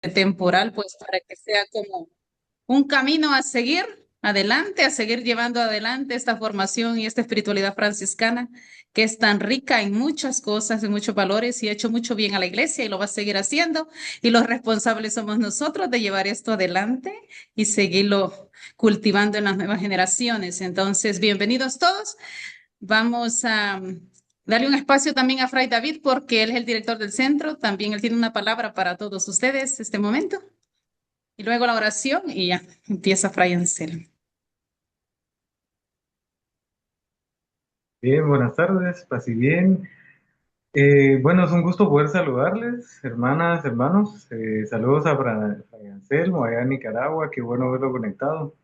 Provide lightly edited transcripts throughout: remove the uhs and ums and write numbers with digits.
temporal, pues para que sea como un camino a seguir adelante, a seguir llevando adelante esta formación y esta espiritualidad franciscana que es tan rica en muchas cosas, en muchos valores y ha hecho mucho bien a la iglesia y lo va a seguir haciendo. Y los responsables somos nosotros de llevar esto adelante y seguirlo cultivando en las nuevas generaciones. Entonces, bienvenidos todos. Vamos a darle un espacio también a Fray David porque él es el director del centro. También él tiene una palabra para todos ustedes este momento. Y luego la oración y ya empieza Fray Anselmo. Bien, buenas tardes, paz y bien. Bueno, es un gusto poder saludarles, hermanas, hermanos. Saludos a Fray Anselmo, allá en Nicaragua, qué bueno verlo conectado.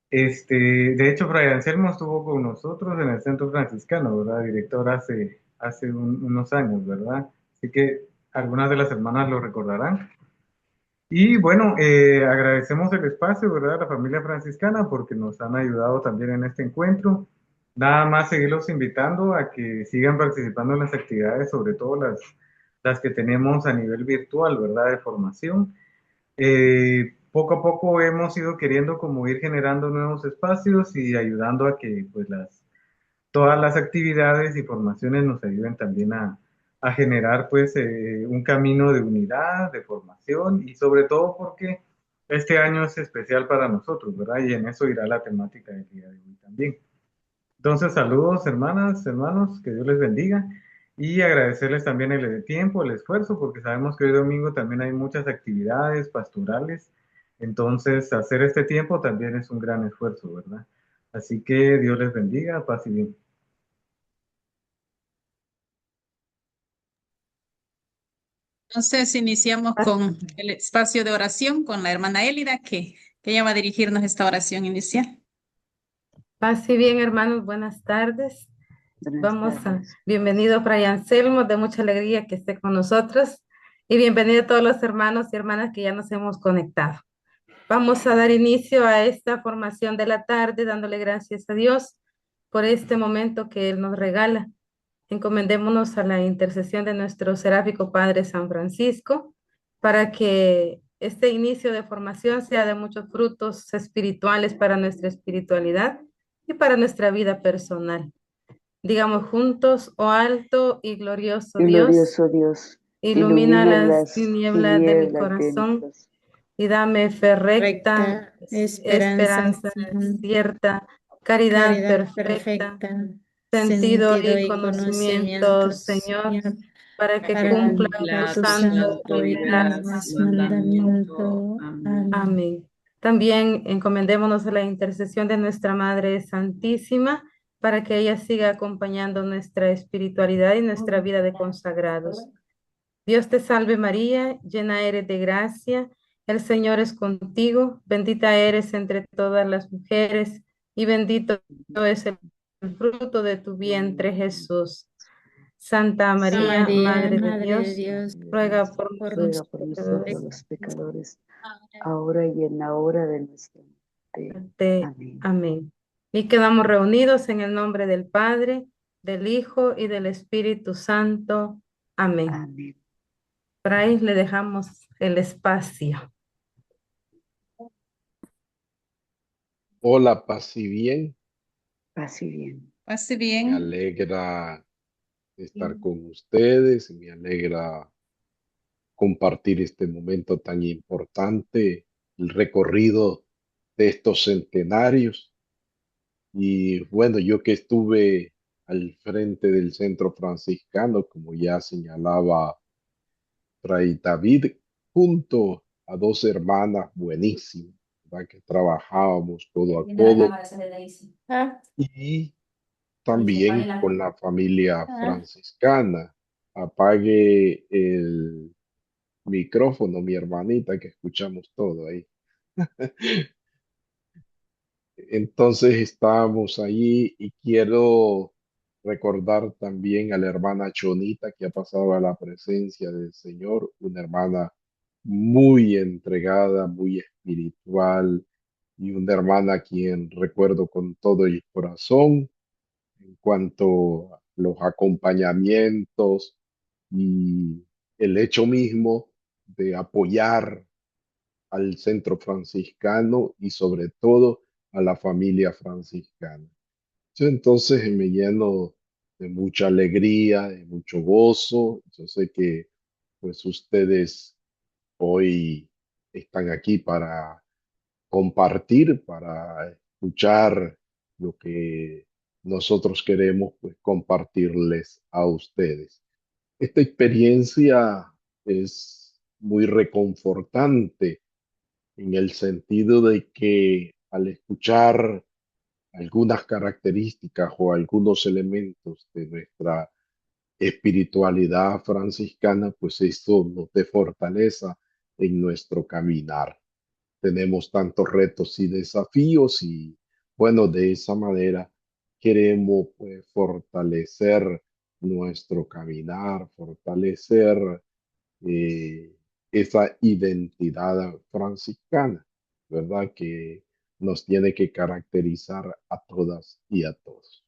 De hecho, Fray Anselmo estuvo con nosotros en el Centro Franciscano, ¿verdad? Director hace unos años, ¿verdad? Así que algunas de las hermanas lo recordarán. Y bueno, agradecemos el espacio, ¿verdad? A la familia franciscana porque nos han ayudado también en este encuentro. Nada más seguirlos invitando a que sigan participando en las actividades, sobre todo las que tenemos a nivel virtual, ¿verdad? De formación. Poco a poco hemos ido queriendo como ir generando nuevos espacios y ayudando a que pues todas las actividades y formaciones nos ayuden también a generar pues un camino de unidad, de formación y sobre todo porque este año es especial para nosotros, ¿verdad? Y en eso irá la temática del día de hoy también. Entonces, saludos hermanas, hermanos, que Dios les bendiga y agradecerles también el tiempo, el esfuerzo, porque sabemos que hoy domingo también hay muchas actividades pastorales, entonces hacer este tiempo también es un gran esfuerzo, ¿verdad? Así que Dios les bendiga, paz y bien. Entonces iniciamos con el espacio de oración con la hermana Élida que ella va a dirigirnos esta oración inicial. Paz y bien, hermanos, buenas tardes. Buenas tardes. Bienvenido, Fray Anselmo, de mucha alegría que esté con nosotros. Y bienvenido a todos los hermanos y hermanas que ya nos hemos conectado. Vamos a dar inicio a esta formación de la tarde, dándole gracias a Dios por este momento que Él nos regala. Encomendémonos a la intercesión de nuestro seráfico Padre San Francisco para que este inicio de formación sea de muchos frutos espirituales para nuestra espiritualidad y para nuestra vida personal. Digamos juntos, oh alto y glorioso Dios, Glorioso Dios, ilumina ilumina las las tinieblas de mi tinieblas de corazón nuestros. y dame fe recta, Recta, esperanza esperanza sana, cierta, caridad caridad perfecta, perfecta, sentido sentido y y conocimiento, conocimiento, Señor, Señor, para que para cumpla cumplir tus tu santos santo y y veraz veraz mandamientos. mandamiento. Amén. Amén. También encomendémonos a la intercesión de nuestra Madre Santísima para que ella siga acompañando nuestra espiritualidad y nuestra vida de consagrados. Dios te salve María, llena eres de gracia, el Señor es contigo, bendita eres entre todas las mujeres y bendito es el fruto de tu vientre Jesús. Santa María, María, Madre de Madre de Dios, Dios, ruega por por Ruega nosotros por nosotros nosotros. los pecadores, ahora y en la hora de nuestra muerte. Amén. Amén. Y quedamos reunidos en el nombre del Padre, del Hijo y del Espíritu Santo. Amén. Amén. Por ahí le dejamos el espacio. Hola, paz y bien. Paz y bien. Pase Me bien. alegra estar con ustedes, me alegra compartir este momento tan importante, el recorrido de estos centenarios. Y bueno, yo que estuve al frente del centro franciscano, como ya señalaba Fray David, junto a dos hermanas buenísimas, ¿verdad? Que trabajábamos codo a codo y también con la familia franciscana. Apague el micrófono, mi hermanita, que escuchamos todo ahí. Entonces estábamos allí y quiero recordar también a la hermana Chonita que ha pasado a la presencia del Señor, una hermana muy entregada, muy espiritual y una hermana a quien recuerdo con todo el corazón en cuanto a los acompañamientos y el hecho mismo de apoyar al centro franciscano y sobre todo a la familia franciscana. Yo entonces me lleno de mucha alegría, de mucho gozo. Yo sé que pues ustedes hoy están aquí para compartir, para escuchar lo que nosotros queremos pues compartirles a ustedes. Esta experiencia es muy reconfortante en el sentido de que al escuchar algunas características o algunos elementos de nuestra espiritualidad franciscana, pues esto nos dé fortaleza en nuestro caminar. Tenemos tantos retos y desafíos y bueno, de esa manera queremos pues fortalecer nuestro caminar, fortalecer eh, esa identidad franciscana, ¿verdad? Que nos tiene que caracterizar a todas y a todos.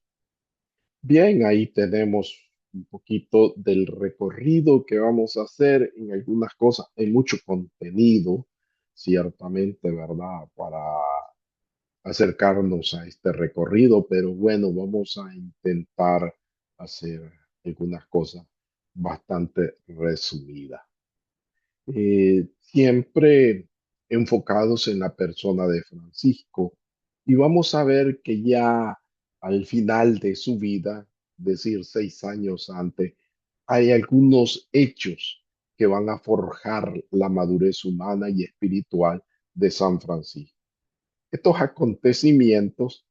Bien, ahí tenemos un poquito del recorrido que vamos a hacer en algunas cosas. Hay mucho contenido, ciertamente, ¿verdad? Para acercarnos a este recorrido, pero bueno, vamos a intentar hacer algunas cosas bastante resumidas. Siempre enfocados en la persona de Francisco. Y vamos a ver que ya al final de su vida, es decir, 6 años antes, hay algunos hechos que van a forjar la madurez humana y espiritual de San Francisco. Estos acontecimientos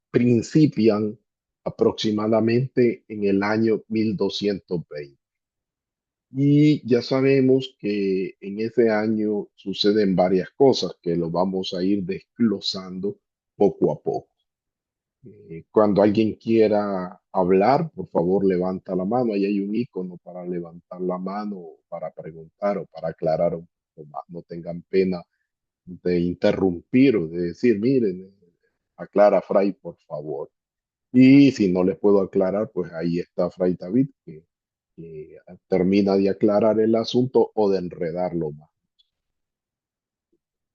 principian aproximadamente en el año 1220. Y ya sabemos que en ese año suceden varias cosas que lo vamos a ir desglosando poco a poco. Cuando alguien quiera hablar, por favor, levanta la mano. Ahí hay un icono para levantar la mano, para preguntar o para aclarar un poco más. No tengan pena de interrumpir o de decir, miren, aclara Fray, por favor. Y si no les puedo aclarar, pues ahí está Fray David, que termina de aclarar el asunto o de enredarlo más.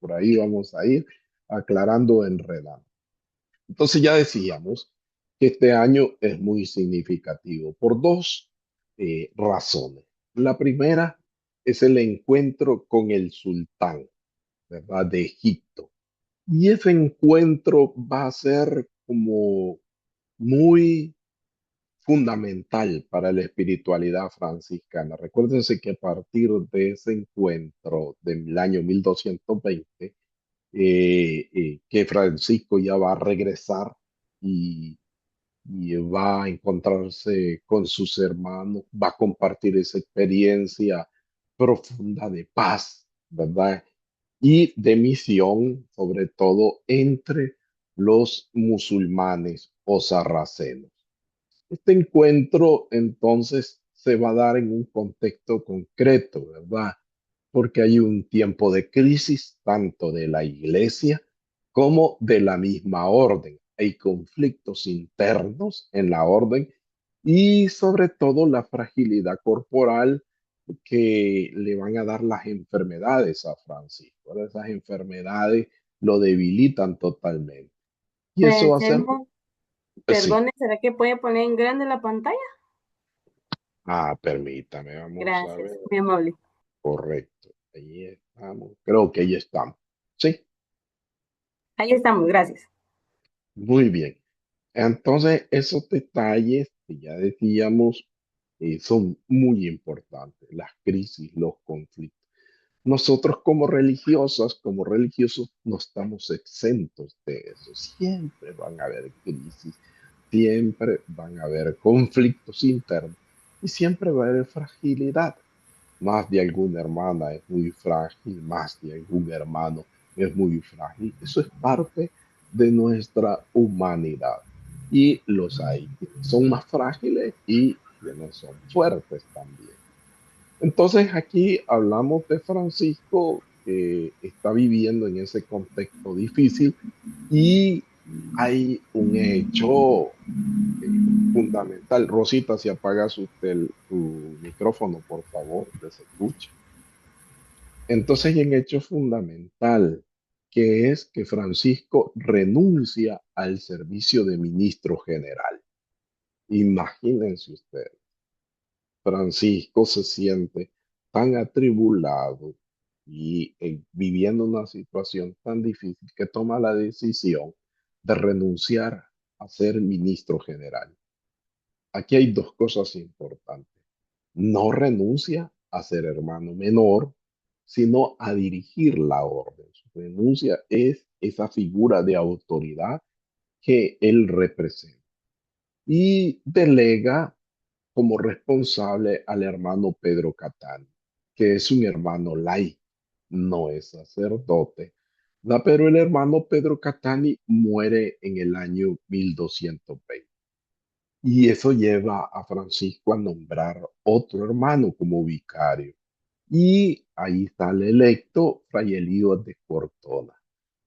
Por ahí vamos a ir aclarando, enredando. Entonces ya decíamos que este año es muy significativo por dos razones. La primera es el encuentro con el sultán, ¿verdad? De Egipto. Y ese encuentro va a ser como muy fundamental para la espiritualidad franciscana. Recuérdense que a partir de ese encuentro del año 1220, que Francisco ya va a regresar y, y va a encontrarse con sus hermanos, va a compartir esa experiencia profunda de paz, ¿verdad? Y de misión, sobre todo entre los musulmanes o sarracenos. Este encuentro entonces se va a dar en un contexto concreto, ¿verdad? Porque hay un tiempo de crisis tanto de la iglesia como de la misma orden. Hay conflictos internos en la orden y sobre todo la fragilidad corporal que le van a dar las enfermedades a Francisco, ¿verdad? Esas enfermedades lo debilitan totalmente. Y eso va a ser, Anselmo, pues sí. perdone, ¿será que puede poner en grande la pantalla? Permítame, vamos a Gracias, ver. muy amable. Correcto. Ahí estamos. Creo que ahí estamos. Sí, Ahí estamos, gracias. muy bien. Entonces, esos detalles que ya decíamos son muy importantes. Las crisis, los conflictos. Nosotros como religiosas, como religiosos, no estamos exentos de eso. Siempre van a haber crisis, siempre van a haber conflictos internos y siempre va a haber fragilidad. Más de alguna hermana es muy frágil, más de algún hermano es muy frágil. Eso es parte de nuestra humanidad. Y los hay quienes son más frágiles y quienes son fuertes también. Entonces aquí hablamos de Francisco que está viviendo en ese contexto difícil y hay un hecho fundamental. Rosita, si apagas usted tu micrófono, por favor, que se escuche. Entonces hay un hecho fundamental, que es que Francisco renuncia al servicio de ministro general. Imagínense usted, Francisco se siente tan atribulado y viviendo una situación tan difícil que toma la decisión de renunciar a ser ministro general. Aquí hay dos cosas importantes. No renuncia a ser hermano menor, sino a dirigir la orden. Su renuncia es esa figura de autoridad que él representa y delega como responsable al hermano Pedro Catán, que es un hermano laico, no es sacerdote. Pero el hermano Pedro Catani muere en el año 1220 y eso lleva a Francisco a nombrar otro hermano como vicario. Y ahí está el electo Fray Elías de Cortona.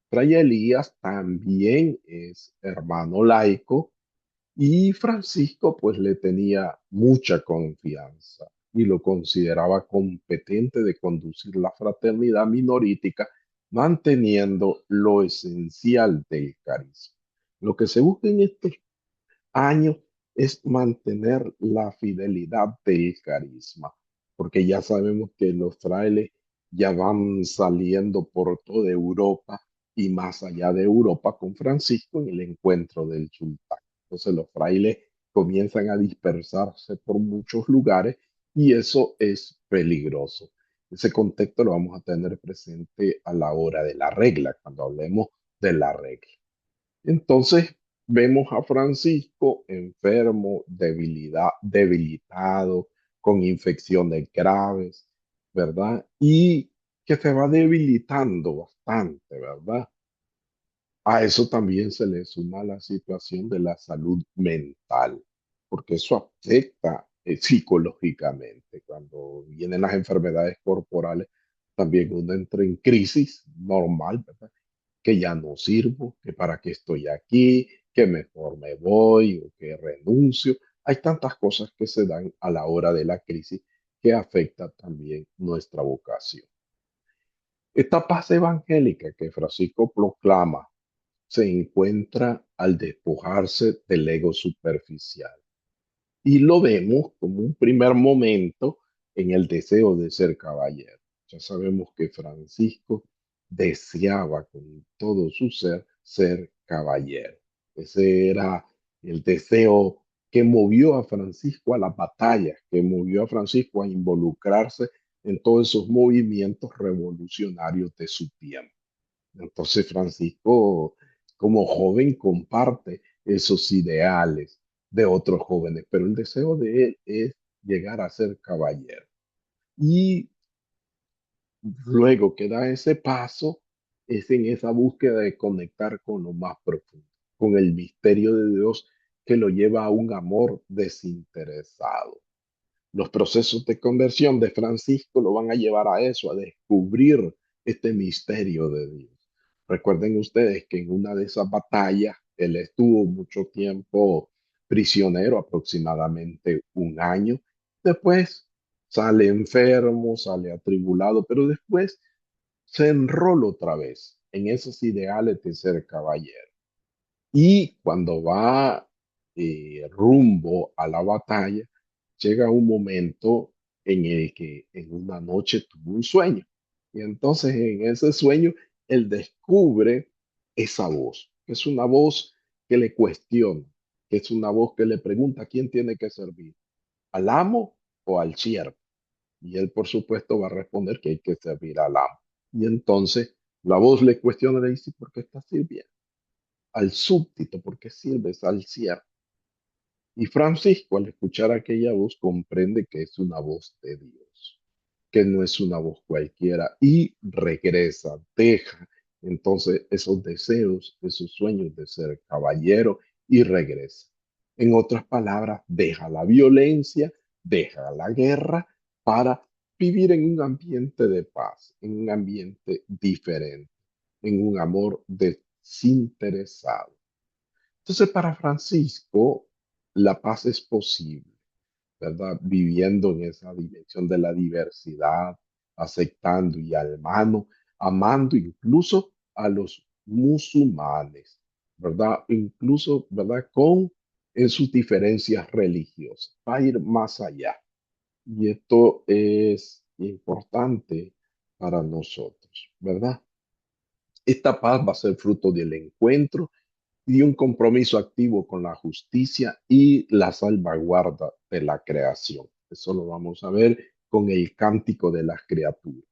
Fray Elías también es hermano laico y Francisco pues le tenía mucha confianza y lo consideraba competente de conducir la fraternidad minorítica, manteniendo lo esencial del carisma. Lo que se busca en estos años es mantener la fidelidad del carisma, porque ya sabemos que los frailes ya van saliendo por toda Europa y más allá de Europa con Francisco en el encuentro del sultán. Entonces los frailes comienzan a dispersarse por muchos lugares y eso es peligroso. Ese contexto lo vamos a tener presente a la hora de la regla, cuando hablemos de la regla. Entonces vemos a Francisco enfermo, debilitado, con infecciones graves, ¿verdad? Y que se va debilitando bastante, ¿verdad? A eso también se le suma la situación de la salud mental, porque eso afecta psicológicamente. Cuando vienen las enfermedades corporales, también uno entra en crisis normal, ¿verdad? Que ya no sirvo, que para qué estoy aquí, que mejor me voy o que renuncio. Hay tantas cosas que se dan a la hora de la crisis que afecta también nuestra vocación. Esta paz evangélica que Francisco proclama se encuentra al despojarse del ego superficial. Y lo vemos como un primer momento en el deseo de ser caballero. Ya sabemos que Francisco deseaba con todo su ser caballero. Ese era el deseo que movió a Francisco a las batallas, que movió a Francisco a involucrarse en todos esos movimientos revolucionarios de su tiempo. Entonces Francisco, como joven, comparte esos ideales de otros jóvenes, pero el deseo de él es llegar a ser caballero. Y luego que da ese paso, es en esa búsqueda de conectar con lo más profundo, con el misterio de Dios que lo lleva a un amor desinteresado. Los procesos de conversión de Francisco lo van a llevar a eso, a descubrir este misterio de Dios. Recuerden ustedes que en una de esas batallas él estuvo mucho tiempo prisionero, aproximadamente un año. Después sale enfermo, sale atribulado, pero después se enrola otra vez en esos ideales de ser caballero. Y cuando va rumbo a la batalla, llega un momento en el que en una noche tuvo un sueño. Y entonces en ese sueño él descubre esa voz, que es una voz que le cuestiona, que es una voz que le pregunta a quién tiene que servir, al amo o al siervo. Y él, por supuesto, va a responder que hay que servir al amo. Y entonces la voz le cuestiona, le dice, ¿por qué estás sirviendo? Al súbdito, ¿por qué sirves al siervo? Y Francisco, al escuchar aquella voz, comprende que es una voz de Dios, que no es una voz cualquiera, y regresa, deja entonces esos deseos, esos sueños de ser caballero y regresa. En otras palabras, deja la violencia, deja la guerra para vivir en un ambiente de paz, en un ambiente diferente, en un amor desinteresado. Entonces, para Francisco, la paz es posible, ¿verdad? Viviendo en esa dimensión de la diversidad, aceptando y amando incluso a los musulmanes, ¿verdad? Incluso, ¿verdad? En sus diferencias religiosas. Va a ir más allá. Y esto es importante para nosotros, ¿verdad? Esta paz va a ser fruto del encuentro y un compromiso activo con la justicia y la salvaguarda de la creación. Eso lo vamos a ver con el cántico de las criaturas,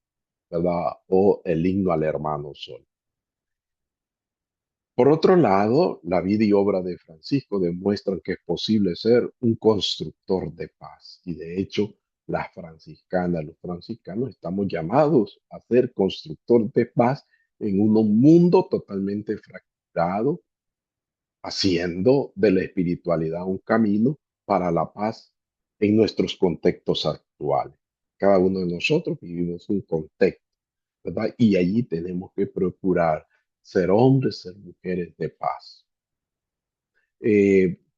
¿verdad? O el himno al hermano sol. Por otro lado, la vida y obra de Francisco demuestran que es posible ser un constructor de paz. Y de hecho, las franciscanas, los franciscanos estamos llamados a ser constructores de paz en un mundo totalmente fracturado, haciendo de la espiritualidad un camino para la paz en nuestros contextos actuales. Cada uno de nosotros vivimos un contexto, ¿verdad? Y allí tenemos que procurar ser hombres, ser mujeres de paz.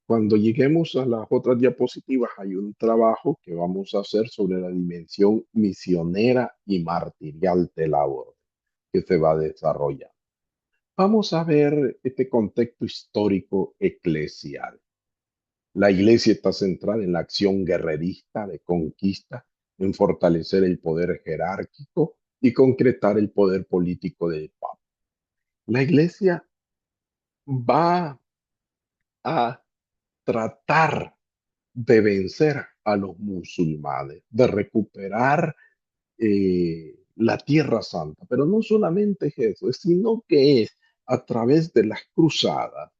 Cuando lleguemos a las otras diapositivas, hay un trabajo que vamos a hacer sobre la dimensión misionera y martirial de la orden que se va a desarrollar. Vamos a ver este contexto histórico eclesial. La iglesia está centrada en la acción guerrerista de conquista, en fortalecer el poder jerárquico y concretar el poder político del Papa. La iglesia va a tratar de vencer a los musulmanes, de recuperar la Tierra Santa, pero no solamente es eso, sino que es a través de las cruzadas,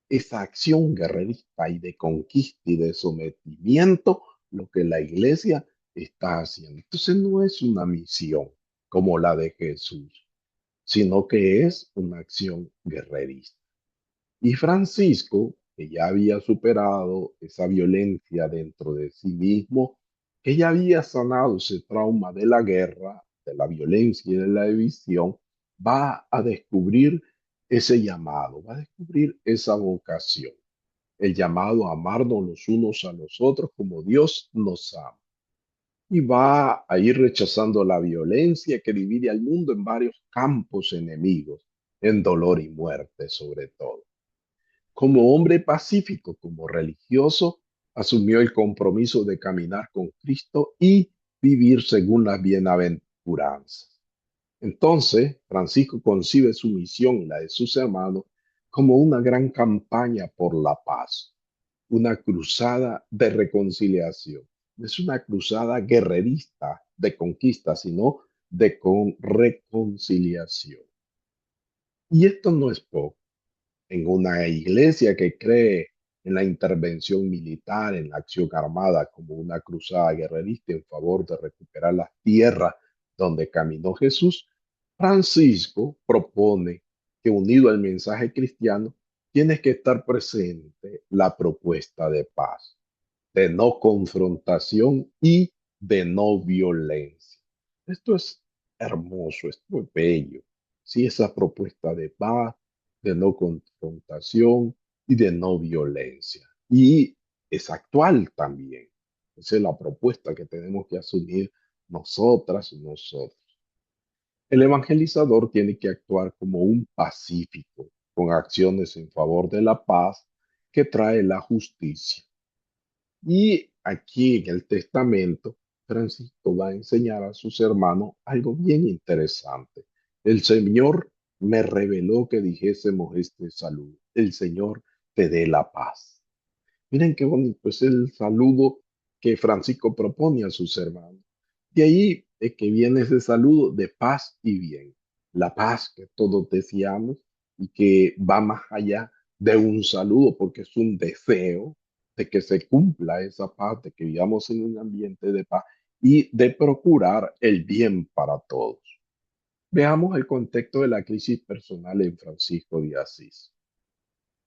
esa acción guerrerista y de conquista y de sometimiento, lo que la iglesia está haciendo. Entonces no es una misión como la de Jesús, sino que es una acción guerrerista. Y Francisco, que ya había superado esa violencia dentro de sí mismo, que ya había sanado ese trauma de la guerra, de la violencia y de la división, va a descubrir ese llamado, va a descubrir esa vocación, el llamado a amarnos los unos a los otros como Dios nos ama. Y va a ir rechazando la violencia que divide al mundo en varios campos enemigos, en dolor y muerte sobre todo. Como hombre pacífico, como religioso, asumió el compromiso de caminar con Cristo y vivir según las bienaventuranzas. Entonces, Francisco concibe su misión y la de sus hermanos como una gran campaña por la paz, una cruzada de reconciliación. No es una cruzada guerrerista de conquista, sino de reconciliación. Y esto no es poco. En una iglesia que cree en la intervención militar, en la acción armada como una cruzada guerrerista en favor de recuperar las tierras donde caminó Jesús, Francisco propone que unido al mensaje cristiano, tiene que estar presente la propuesta de paz, de no confrontación y de no violencia. Esto es hermoso, esto es bello. Sí, esa propuesta de paz, de no confrontación y de no violencia. Y es actual también. Esa es la propuesta que tenemos que asumir nosotras y nosotros. El evangelizador tiene que actuar como un pacífico, con acciones en favor de la paz que trae la justicia. Y aquí en el testamento, Francisco va a enseñar a sus hermanos algo bien interesante. El Señor me reveló que dijésemos este saludo. El Señor te dé la paz. Miren qué bonito es el saludo que Francisco propone a sus hermanos. De ahí es que viene ese saludo de paz y bien. La paz que todos deseamos y que va más allá de un saludo porque es un deseo de que se cumpla esa paz, de que vivamos en un ambiente de paz y de procurar el bien para todos. Veamos el contexto de la crisis personal en Francisco de Asís.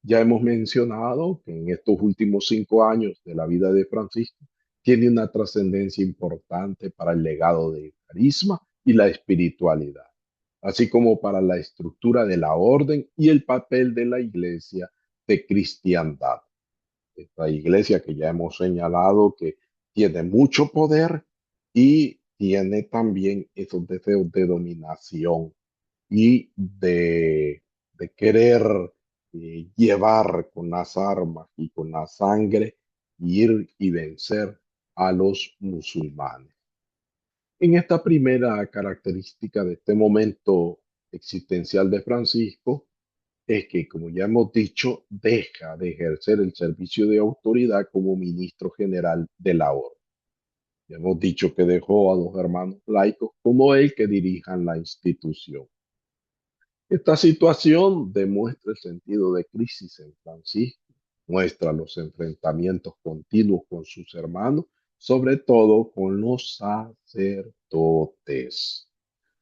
Ya hemos mencionado que en estos últimos 5 años de la vida de Francisco tiene una trascendencia importante para el legado del carisma y la espiritualidad, así como para la estructura de la orden y el papel de la iglesia de cristiandad. Esta iglesia que ya hemos señalado que tiene mucho poder y tiene también esos deseos de dominación y de querer llevar con las armas y con la sangre, ir y vencer a los musulmanes. En esta primera característica de este momento existencial de Francisco es que, como ya hemos dicho, deja de ejercer el servicio de autoridad como ministro general de la orden. Ya hemos dicho que dejó a dos hermanos laicos como él que dirijan la institución. Esta situación demuestra el sentido de crisis en Francisco, muestra los enfrentamientos continuos con sus hermanos, sobre todo con los sacerdotes,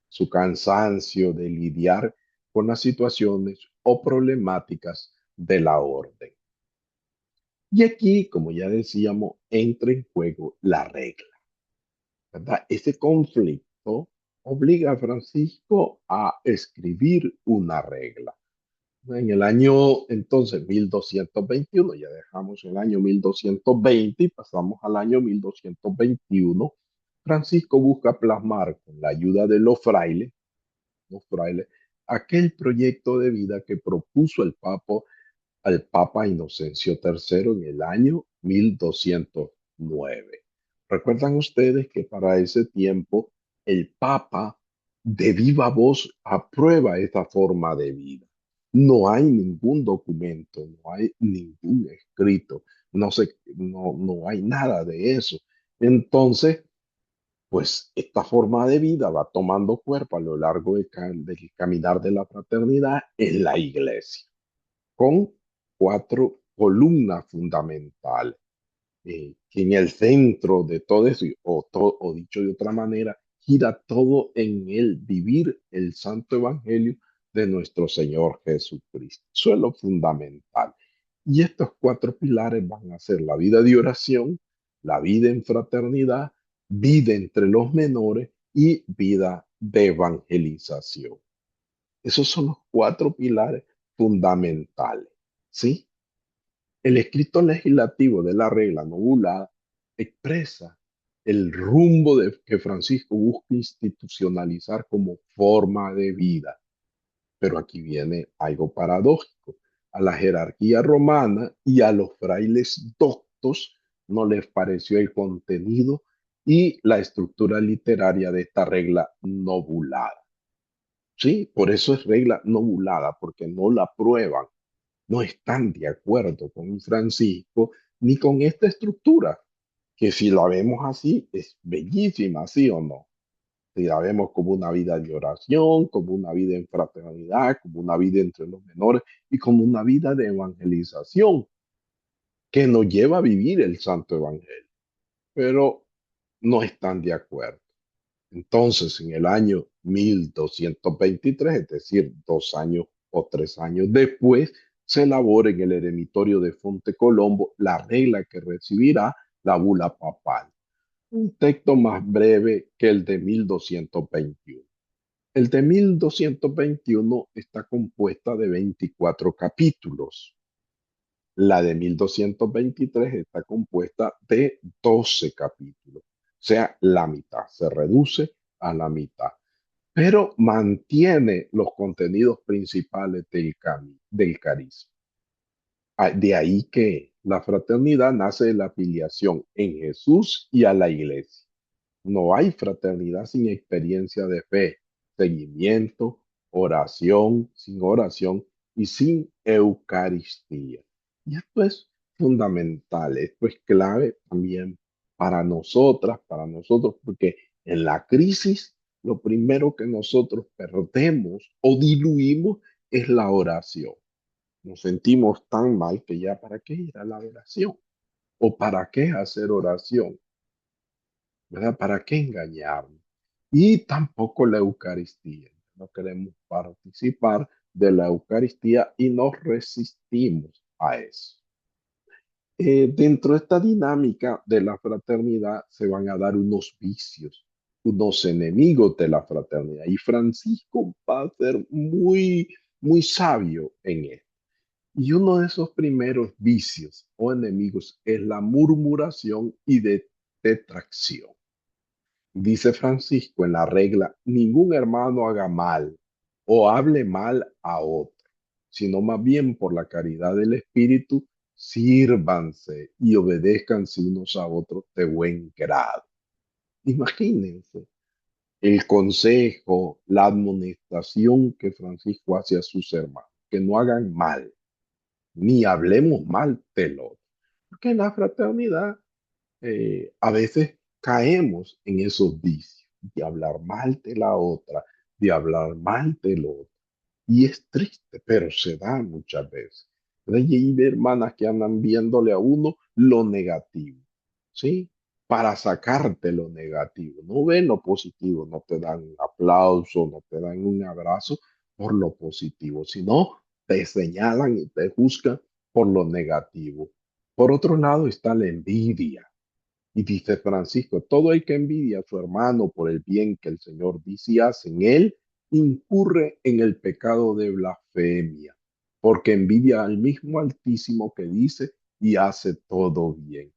su cansancio de lidiar con las situaciones o problemáticas de la orden. Y aquí, como ya decíamos, entra en juego la regla, ¿verdad? Ese conflicto obliga a Francisco a escribir una regla. En el año entonces 1221, ya dejamos el año 1220 y pasamos al año 1221, Francisco busca plasmar con la ayuda de los frailes, aquel proyecto de vida que propuso al Papa Inocencio III en el año 1209. Recuerdan ustedes que para ese tiempo el Papa de viva voz aprueba esta forma de vida. No hay ningún documento, no hay ningún escrito, no hay nada de eso. Entonces, pues esta forma de vida va tomando cuerpo a lo largo del caminar de la fraternidad en la iglesia, con cuatro columnas fundamentales, que en el centro de todo eso, o dicho de otra manera, gira todo en el vivir el santo evangelio de nuestro Señor Jesucristo. Eso es lo fundamental. Y estos cuatro pilares van a ser la vida de oración, la vida en fraternidad, vida entre los menores y vida de evangelización. Esos son los cuatro pilares fundamentales, ¿sí? El escrito legislativo de la regla novulada expresa el rumbo que Francisco busca institucionalizar como forma de vida. Pero aquí viene algo paradójico. A la jerarquía romana y a los frailes doctos no les pareció el contenido y la estructura literaria de esta regla novulada. Sí, por eso es regla novulada, porque no la aprueban, no están de acuerdo con Francisco ni con esta estructura, que si la vemos así es bellísima, ¿sí o no? Si la vemos como una vida de oración, como una vida en fraternidad, como una vida entre los menores y como una vida de evangelización que nos lleva a vivir el Santo Evangelio, pero no están de acuerdo. Entonces, en el año 1223, es decir, 2 años o 3 años después, se elabora en el eremitorio de Fonte Colombo la regla que recibirá la bula papal, un texto más breve que el de 1221. El de 1221 está compuesta de 24 capítulos. La de 1223 está compuesta de 12 capítulos, o sea, la mitad, se reduce a la mitad, pero mantiene los contenidos principales del carisma. De ahí que la fraternidad nace de la afiliación en Jesús y a la iglesia. No hay fraternidad sin experiencia de fe, seguimiento, oración, sin oración y sin Eucaristía. Y esto es fundamental, esto es clave también para nosotras, para nosotros, porque en la crisis lo primero que nosotros perdemos o diluimos es la oración. Nos sentimos tan mal que ya para qué ir a la oración o para qué hacer oración, ¿verdad? ¿Para qué engañarnos? Y tampoco la Eucaristía. No queremos participar de la Eucaristía y nos resistimos a eso. Dentro de esta dinámica de la fraternidad se van a dar unos vicios, unos enemigos de la fraternidad. Y Francisco va a ser muy sabio en esto. Y uno de esos primeros vicios o enemigos es la murmuración y detracción. Dice Francisco en la regla, ningún hermano haga mal o hable mal a otro, sino más bien por la caridad del Espíritu, sírvanse y obedézcanse unos a otros de buen grado. Imagínense el consejo, la amonestación que Francisco hace a sus hermanos, que no hagan mal, ni hablemos mal del otro. Porque en la fraternidad a veces caemos en esos vicios de hablar mal de la otra, de hablar mal del otro. Y es triste, pero se da muchas veces. ¿Verdad? Y hay hermanas que andan viéndole a uno lo negativo, ¿sí? Para sacarte lo negativo. No ven lo positivo, no te dan un aplauso, no te dan un abrazo por lo positivo, sino te señalan y te juzgan por lo negativo. Por otro lado está la envidia. Y dice Francisco, todo el que envidia a su hermano por el bien que el Señor dice y hace en él, incurre en el pecado de blasfemia, porque envidia al mismo Altísimo que dice y hace todo bien.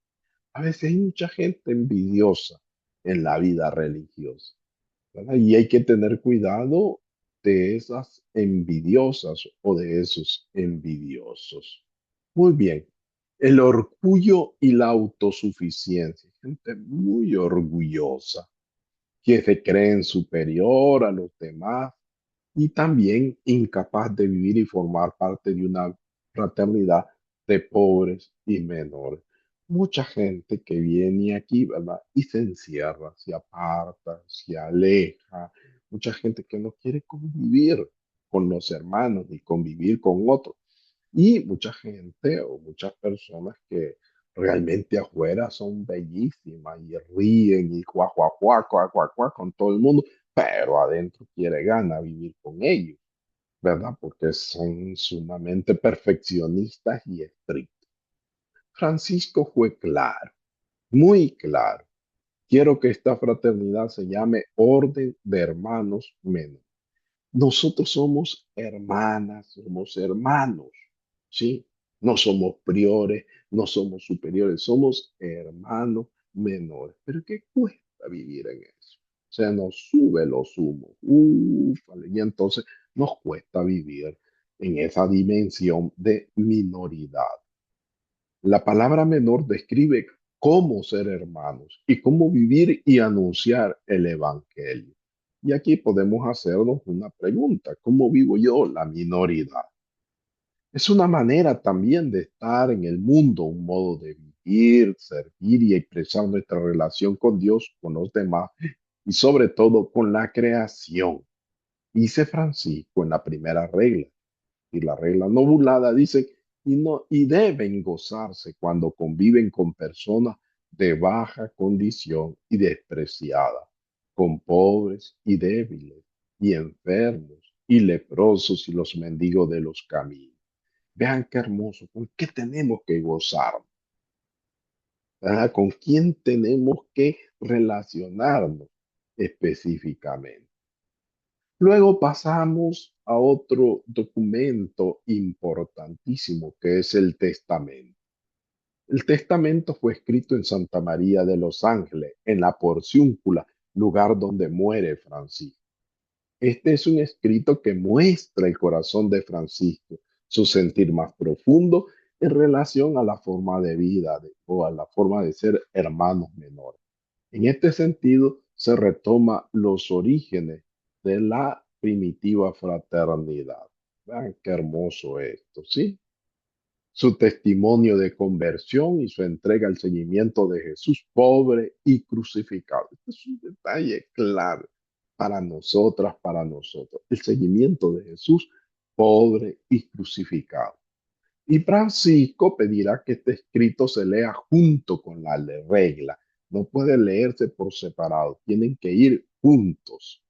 A veces hay mucha gente envidiosa en la vida religiosa, ¿verdad? Y hay que tener cuidado de esas envidiosas o de esos envidiosos. Muy bien. El orgullo y la autosuficiencia. Gente muy orgullosa, que se creen superior a los demás y también incapaz de vivir y formar parte de una fraternidad de pobres y menores. Mucha gente que viene aquí, ¿verdad? Y se encierra, se aparta, se aleja. Mucha gente que no quiere convivir con los hermanos ni convivir con otros. Y mucha gente o muchas personas que realmente afuera son bellísimas y ríen y cuá, con todo el mundo, pero adentro quiere gana vivir con ellos, ¿verdad? Porque son sumamente perfeccionistas y estrictos. Francisco fue claro, muy claro. Quiero que esta fraternidad se llame Orden de Hermanos Menores. Nosotros somos hermanas, somos hermanos, ¿sí? No somos priores, no somos superiores, somos hermanos menores. Pero ¿qué cuesta vivir en eso? O sea, nos sube los humos, ufale, y entonces nos cuesta vivir en esa dimensión de minoridad. La palabra menor describe cómo ser hermanos y cómo vivir y anunciar el evangelio. Y aquí podemos hacernos una pregunta: ¿cómo vivo yo la minoridad? Es una manera también de estar en el mundo, un modo de vivir, servir y expresar nuestra relación con Dios, con los demás y sobre todo con la creación. Dice Francisco en la primera regla, y la regla no burlada dice, y deben gozarse cuando conviven con personas de baja condición y despreciada, con pobres y débiles, y enfermos, y leprosos, y los mendigos de los caminos. Vean qué hermoso, ¿con qué tenemos que gozar? ¿Verdad? ¿Con quién tenemos que relacionarnos específicamente? Luego pasamos a otro documento importantísimo que es el testamento. El testamento fue escrito en Santa María de los Ángeles, en la Porciúncula, lugar donde muere Francisco. Este es un escrito que muestra el corazón de Francisco, su sentir más profundo en relación a la forma de vida o a la forma de ser hermanos menores. En este sentido, se retoma los orígenes de la primitiva fraternidad. Vean qué hermoso esto, ¿sí? Su testimonio de conversión y su entrega al seguimiento de Jesús, pobre y crucificado. Este es un detalle clave para nosotras, para nosotros. El seguimiento de Jesús, pobre y crucificado. Y Francisco pedirá que este escrito se lea junto con la regla. No puede leerse por separado, tienen que ir juntos.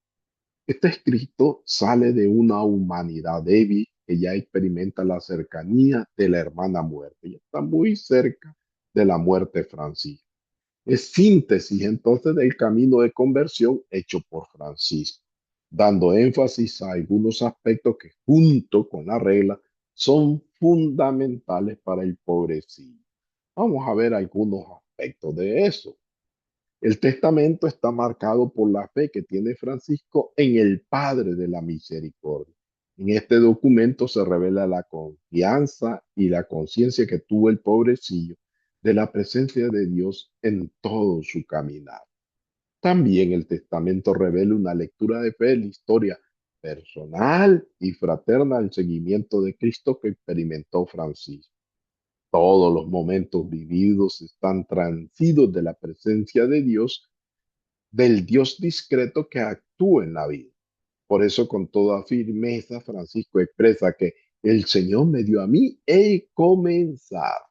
Este escrito sale de una humanidad débil que ya experimenta la cercanía de la hermana muerte. Ya está muy cerca de la muerte Francisco. Es síntesis entonces del camino de conversión hecho por Francisco, dando énfasis a algunos aspectos que junto con la regla son fundamentales para el pobrecillo. Vamos a ver algunos aspectos de eso. El testamento está marcado por la fe que tiene Francisco en el Padre de la Misericordia. En este documento se revela la confianza y la conciencia que tuvo el pobrecillo de la presencia de Dios en todo su caminar. También el testamento revela una lectura de fe en la historia personal y fraterna del seguimiento de Cristo que experimentó Francisco. Todos los momentos vividos están transidos de la presencia de Dios, del Dios discreto que actúa en la vida. Por eso, con toda firmeza, Francisco expresa que el Señor me dio a mí el comenzar,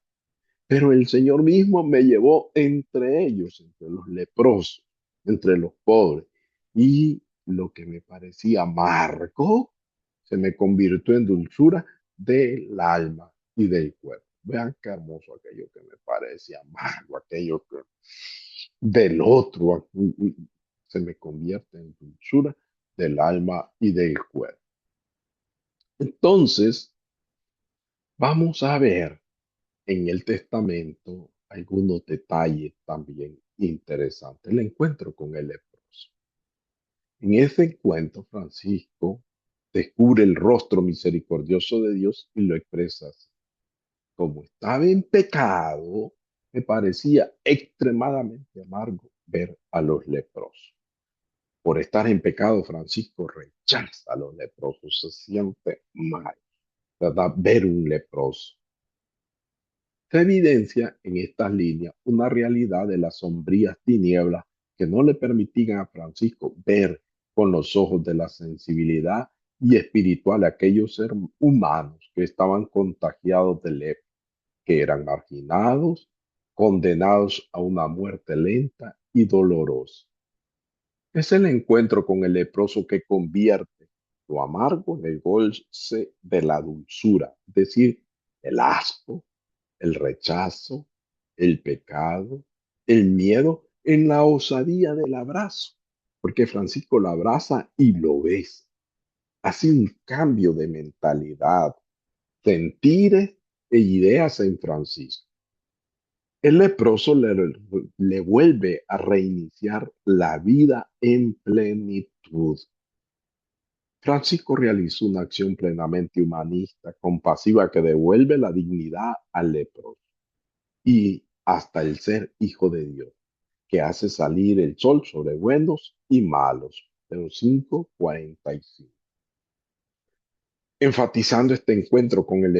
pero el Señor mismo me llevó entre ellos, entre los leprosos, entre los pobres, y lo que me parecía amargo se me convirtió en dulzura del alma y del cuerpo. Vean qué hermoso aquello que me parecía amargo, aquello que del otro se me convierte en dulzura del alma y del cuerpo. Entonces, vamos a ver en el testamento algunos detalles también interesantes. El encuentro con el leproso. En ese encuentro, Francisco descubre el rostro misericordioso de Dios y lo expresa así. Como estaba en pecado, me parecía extremadamente amargo ver a los leprosos. Por estar en pecado, Francisco rechaza a los leprosos, se siente mal, ¿verdad? Ver un leproso. Se evidencia en estas líneas una realidad de las sombrías tinieblas que no le permitían a Francisco ver con los ojos de la sensibilidad y espiritual a aquellos seres humanos que estaban contagiados de lepra, que eran marginados, condenados a una muerte lenta y dolorosa. Es el encuentro con el leproso que convierte lo amargo en el goce de la dulzura, es decir, el asco, el rechazo, el pecado, el miedo en la osadía del abrazo, porque Francisco lo abraza y lo besa. Hace un cambio de mentalidad, sentires e ideas en Francisco. El leproso le vuelve a reiniciar la vida en plenitud. Francisco realizó una acción plenamente humanista, compasiva, que devuelve la dignidad al leproso y hasta el ser hijo de Dios, que hace salir el sol sobre buenos y malos. Pero 5:45. Enfatizando este encuentro con el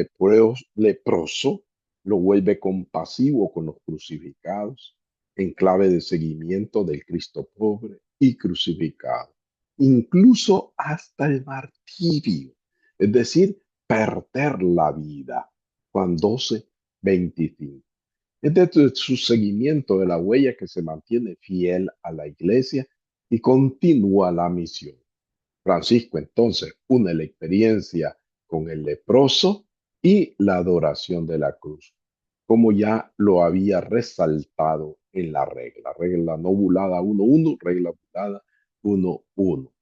leproso, lo vuelve compasivo con los crucificados, en clave de seguimiento del Cristo pobre y crucificado, incluso hasta el martirio, es decir, perder la vida. Juan 12:25. Es desde su seguimiento de la huella que se mantiene fiel a la iglesia y continúa la misión. Francisco entonces une la experiencia con el leproso y la adoración de la cruz, como ya lo había resaltado en la regla novulada 1:1, regla novulada 1:1.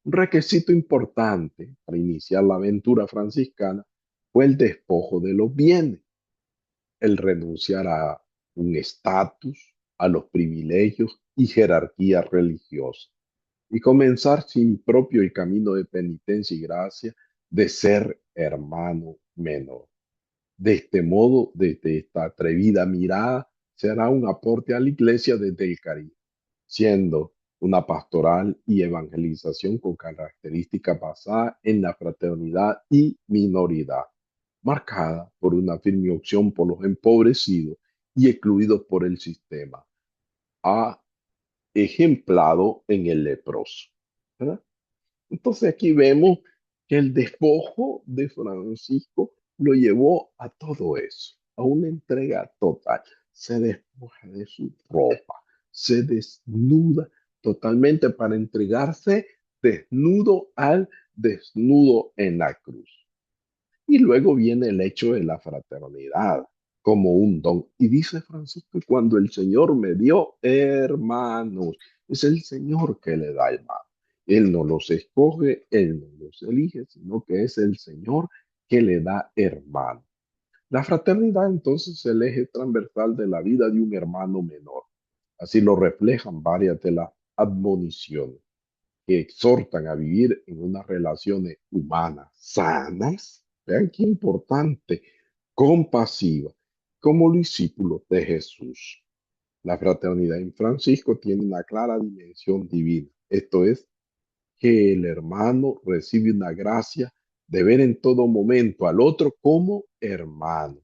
Un requisito importante para iniciar la aventura franciscana fue el despojo de los bienes, el renunciar a un estatus, a los privilegios y jerarquía religiosa, y comenzar sin propio el camino de penitencia y gracia de ser hermano menor. De este modo, desde esta atrevida mirada, será un aporte a la iglesia desde el cariño, siendo una pastoral y evangelización con características basadas en la fraternidad y minoridad, marcada por una firme opción por los empobrecidos y excluidos por el sistema, ha ejemplado en el leproso, ¿verdad? Entonces aquí vemos que el despojo de Francisco lo llevó a todo eso, a una entrega total. Se despoja de su ropa, se desnuda totalmente para entregarse desnudo al desnudo en la cruz. Y luego viene el hecho de la fraternidad como un don. Y dice Francisco, cuando el Señor me dio hermanos, es el Señor que le da hermanos. Él no los escoge, Él no los elige, sino que es el Señor que le da hermanos. La fraternidad entonces es el eje transversal de la vida de un hermano menor. Así lo reflejan varias de las admoniciones que exhortan a vivir en unas relaciones humanas sanas. Vean qué importante, compasiva, como discípulos de Jesús. La fraternidad en Francisco tiene una clara dimensión divina. Esto es, que el hermano recibe una gracia de ver en todo momento al otro como hermano.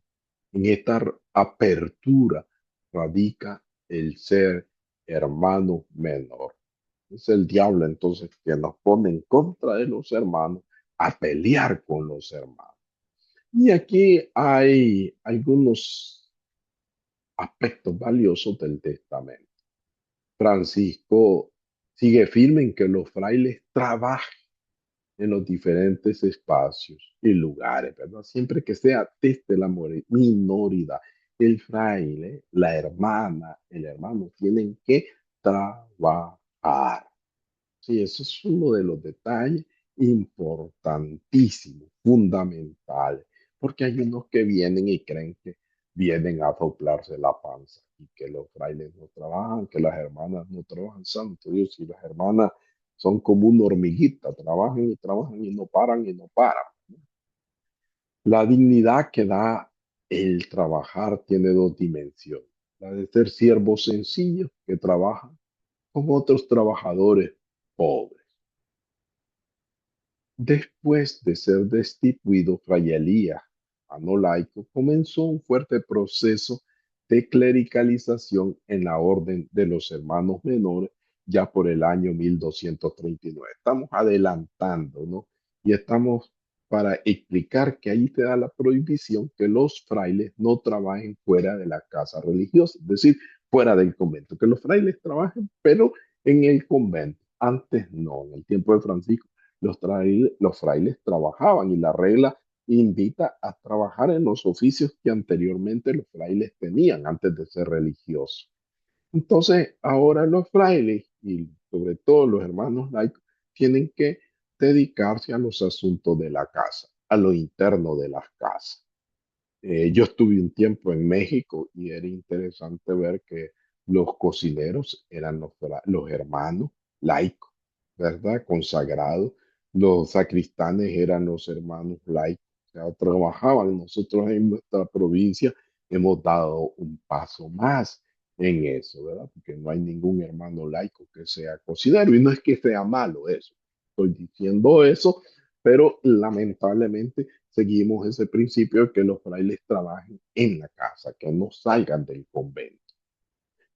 En esta apertura radica el ser hermano menor. Es el diablo entonces que nos pone en contra de los hermanos a pelear con los hermanos. Y aquí hay algunos aspectos valiosos del testamento. Francisco sigue firme en que los frailes trabajen en los diferentes espacios y lugares, ¿verdad? Siempre que sea desde la minoridad. El fraile, la hermana, el hermano tienen que trabajar. Sí, eso es uno de los detalles importantísimos, fundamentales, porque hay unos que vienen y creen que vienen a soplarse la panza y que los frailes no trabajan, que las hermanas no trabajan. Santo Dios, y las hermanas son como una hormiguita, trabajan y no paran y no paran. La dignidad que da el trabajar tiene dos dimensiones: la de ser siervos sencillos que trabajan con otros trabajadores pobres. Después de ser destituido Fray Elías, hermano laico, comenzó un fuerte proceso de clericalización en la orden de los hermanos menores ya por el año 1239. Estamos adelantando, ¿no? Y estamos para explicar que ahí te da la prohibición que los frailes no trabajen fuera de la casa religiosa, es decir, fuera del convento, que los frailes trabajen, pero en el convento. Antes no, en el tiempo de Francisco los frailes trabajaban y la regla invita a trabajar en los oficios que anteriormente los frailes tenían antes de ser religiosos. Entonces, ahora los frailes y sobre todo los hermanos laicos tienen que dedicarse a los asuntos de la casa, a lo interno de las casas. Yo estuve un tiempo en México y era interesante ver que los cocineros eran los hermanos laicos, ¿verdad? Consagrados. Los sacristanes eran los hermanos laicos, o sea, trabajaban. Nosotros en nuestra provincia hemos dado un paso más en eso, ¿verdad? Porque no hay ningún hermano laico que sea cocinero y no es que sea malo eso. Estoy diciendo eso, pero lamentablemente seguimos ese principio de que los frailes trabajen en la casa, que no salgan del convento.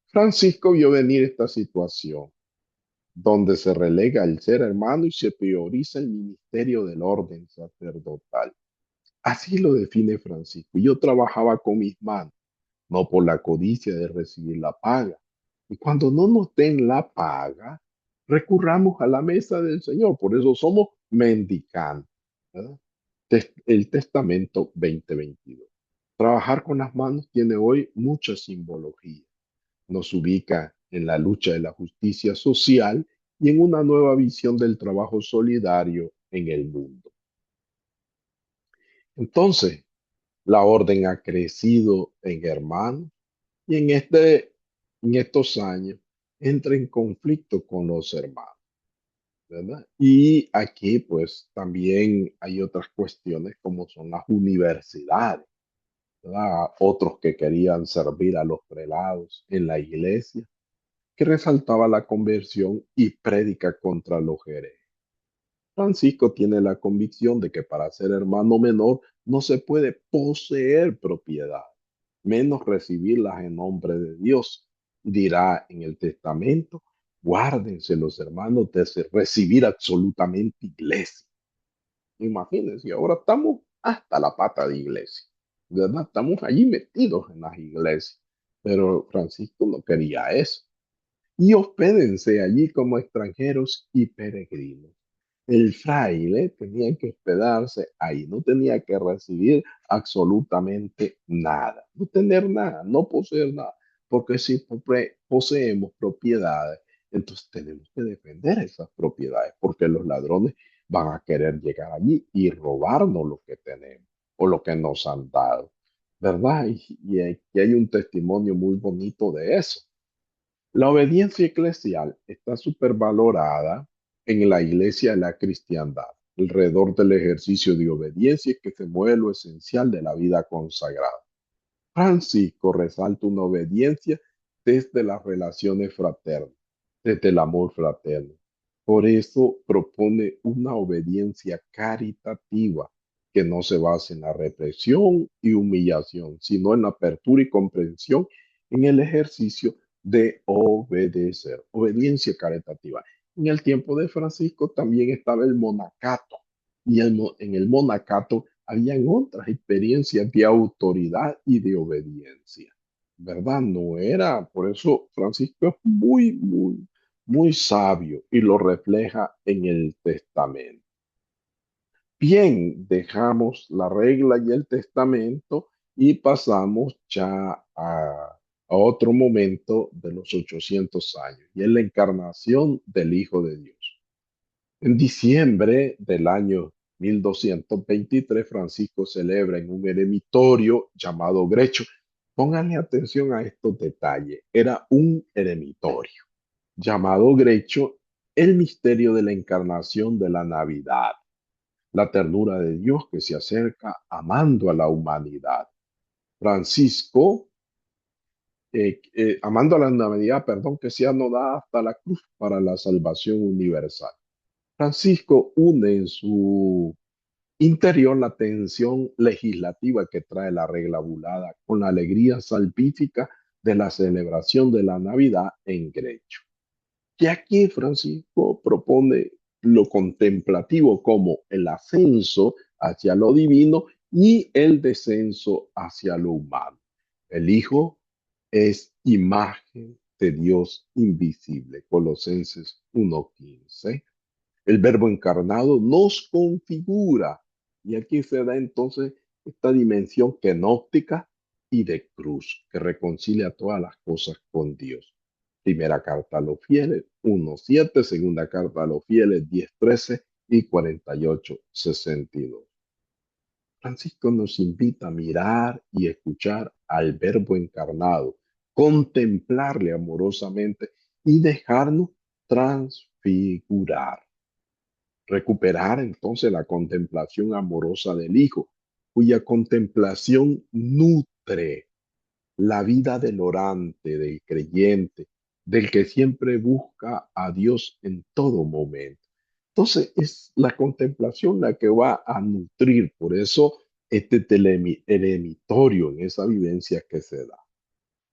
Francisco vio venir esta situación, donde se relega el ser hermano y se prioriza el ministerio del orden sacerdotal. Así lo define Francisco. Yo trabajaba con mis manos, no por la codicia de recibir la paga. Y cuando no nos den la paga, recurramos a la mesa del Señor. Por eso somos mendicantes, ¿verdad? El Testamento 2022. Trabajar con las manos tiene hoy mucha simbología. Nos ubica en la lucha de la justicia social y en una nueva visión del trabajo solidario en el mundo. Entonces, la orden ha crecido en hermanos y en estos años entra en conflicto con los hermanos, ¿verdad? Y aquí pues también hay otras cuestiones como son las universidades, ¿verdad? Otros que querían servir a los prelados en la iglesia, que resaltaba la conversión y prédica contra los herejes. Francisco tiene la convicción de que para ser hermano menor no se puede poseer propiedad, menos recibirlas en nombre de Dios. Dirá en el testamento: guárdense los hermanos de recibir absolutamente iglesia. Imagínense, ahora estamos hasta la pata de iglesia, ¿verdad? Estamos allí metidos en las iglesias, pero Francisco no quería eso. Y hospédense allí como extranjeros y peregrinos. El fraile tenía que hospedarse ahí, no tenía que recibir absolutamente nada, no tener nada, no poseer nada, porque si poseemos propiedades, entonces tenemos que defender esas propiedades, porque los ladrones van a querer llegar allí y robarnos lo que tenemos o lo que nos han dado, ¿verdad? Y aquí hay un testimonio muy bonito de eso. La obediencia eclesial está supervalorada en la iglesia de la cristiandad. Alrededor del ejercicio de obediencia es que se mueve lo esencial de la vida consagrada. Francisco resalta una obediencia desde las relaciones fraternas, desde el amor fraterno. Por eso propone una obediencia caritativa que no se basa en la represión y humillación, sino en la apertura y comprensión en el ejercicio de obedecer. Obediencia caritativa. En el tiempo de Francisco también estaba el monacato y en el monacato habían otras experiencias de autoridad y de obediencia, ¿verdad? No era, por eso Francisco es muy sabio y lo refleja en el testamento. Bien, dejamos la regla y el testamento y pasamos ya a otro momento de los 800 años, y es la encarnación del Hijo de Dios. En diciembre del año 1223, Francisco celebra en un eremitorio llamado Grecho. Pónganle atención a estos detalles. Era un eremitorio llamado Grecho, el misterio de la encarnación de la Navidad, la ternura de Dios que se acerca amando a la humanidad. Francisco, amando a la Navidad, perdón, que sea anodada hasta la cruz para la salvación universal. Francisco une en su interior la tensión legislativa que trae la regla bulada con la alegría salvífica de la celebración de la Navidad en Grecho. Y aquí Francisco propone lo contemplativo como el ascenso hacia lo divino y el descenso hacia lo humano. El Hijo es imagen de Dios invisible. Colosenses 1:15. El Verbo encarnado nos configura. Y aquí se da entonces esta dimensión kenóptica y de cruz, que reconcilia todas las cosas con Dios. Primera carta a los fieles, 1:7, segunda carta a los fieles, 10:13 y 48:62. Francisco nos invita a mirar y escuchar al Verbo encarnado, contemplarle amorosamente y dejarnos transfigurar. Recuperar entonces la contemplación amorosa del Hijo, cuya contemplación nutre la vida del orante, del creyente, del que siempre busca a Dios en todo momento. Entonces es la contemplación la que va a nutrir, por eso este eremitorio en esa vivencia que se da.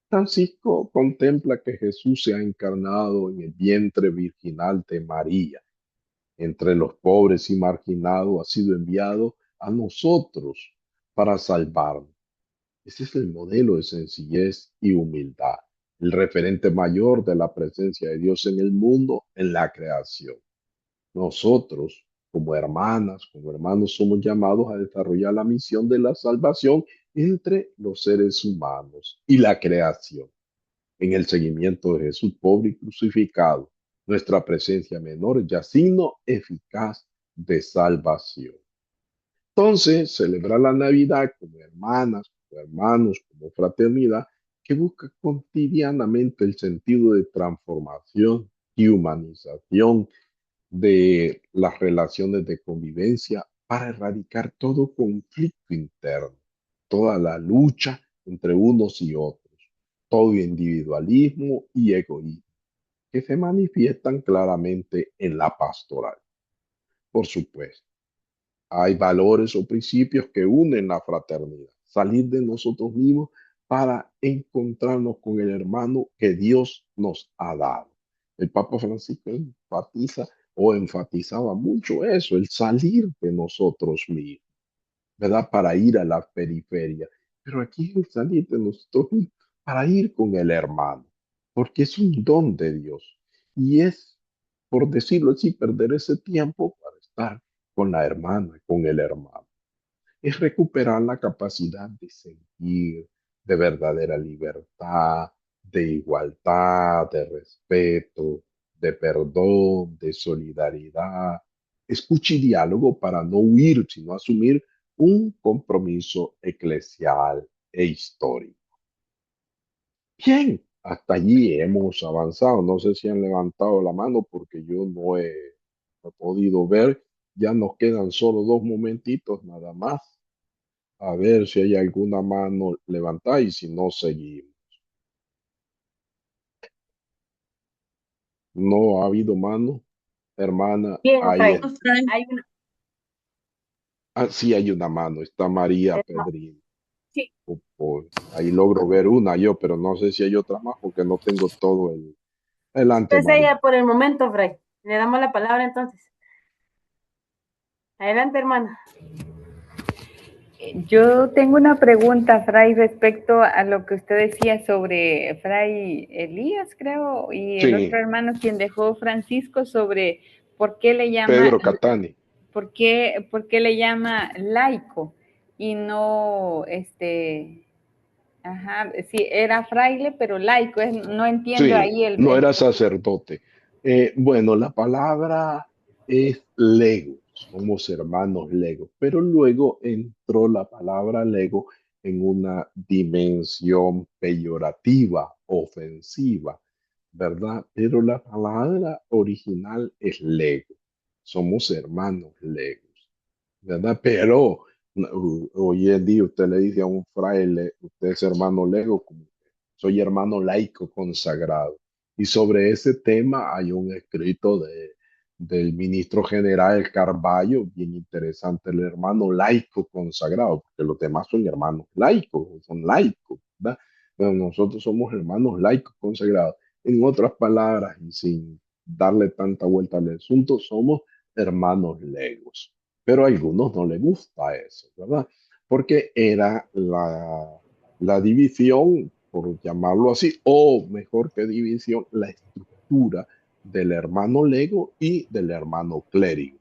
Francisco contempla que Jesús se ha encarnado en el vientre virginal de María. Entre los pobres y marginados ha sido enviado a nosotros para salvarnos. Ese es el modelo de sencillez y humildad, el referente mayor de la presencia de Dios en el mundo, en la creación. Nosotros, como hermanas, como hermanos, somos llamados a desarrollar la misión de la salvación entre los seres humanos y la creación. En el seguimiento de Jesús pobre y crucificado, nuestra presencia menor ya signo eficaz de salvación. Entonces, celebrar la Navidad como hermanas, como hermanos, como fraternidad, que busca cotidianamente el sentido de transformación y humanización de las relaciones de convivencia para erradicar todo conflicto interno, toda la lucha entre unos y otros, todo individualismo y egoísmo, que se manifiestan claramente en la pastoral. Por supuesto, hay valores o principios que unen la fraternidad, salir de nosotros mismos para encontrarnos con el hermano que Dios nos ha dado. El Papa Francisco enfatiza o enfatizaba mucho eso, el salir de nosotros mismos, ¿verdad? Para ir a la periferia. Pero aquí es el salir de nosotros mismos para ir con el hermano, porque es un don de Dios. Y es, por decirlo así, perder ese tiempo para estar con la hermana, con el hermano. Es recuperar la capacidad de sentir, de verdadera libertad, de igualdad, de respeto, de perdón, de solidaridad. Escucha y diálogo para no huir, sino asumir un compromiso eclesial e histórico. Bien, hasta allí hemos avanzado. No sé si han levantado la mano porque yo no he podido ver. Ya nos quedan solo 2 momentitos nada más. A ver si hay alguna mano levantada y si no, seguimos. No ha habido mano, hermana. Bien, Ahí, Fray. Hay una. sí hay una mano. Está María No, Pedrín. sí. Ahí logro ver una yo, pero no sé si hay otra más porque no tengo todo el... Adelante, Es María. ella por el momento, Fray. Le damos la palabra entonces. Adelante, hermana. Yo tengo una pregunta, Fray, respecto a lo que usted decía sobre Fray Elías, creo, y el otro Sí, hermano quien dejó Francisco sobre por qué le llama, Pedro Catani. por qué le llama laico y no, ajá, sí, era fraile, pero laico, no entiendo Sí, ahí no era sacerdote. Bueno, la palabra es lego, somos hermanos lego, pero luego entró la palabra lego en una dimensión peyorativa, ofensiva, ¿verdad? Pero la palabra original es lego, somos hermanos legos, ¿verdad? Pero hoy en día usted le dice a un fraile, usted es hermano lego, como soy hermano laico consagrado. Y sobre ese tema hay un escrito del ministro general Carballo, bien interesante, el hermano laico consagrado, porque los demás son hermanos laicos, son laicos, ¿verdad? Pero nosotros somos hermanos laicos consagrados. En otras palabras, y sin darle tanta vuelta al asunto, somos hermanos legos. Pero a algunos no les gusta eso, ¿verdad? Porque era la división, por llamarlo así, o mejor que división, la estructura del hermano lego y del hermano clérigo.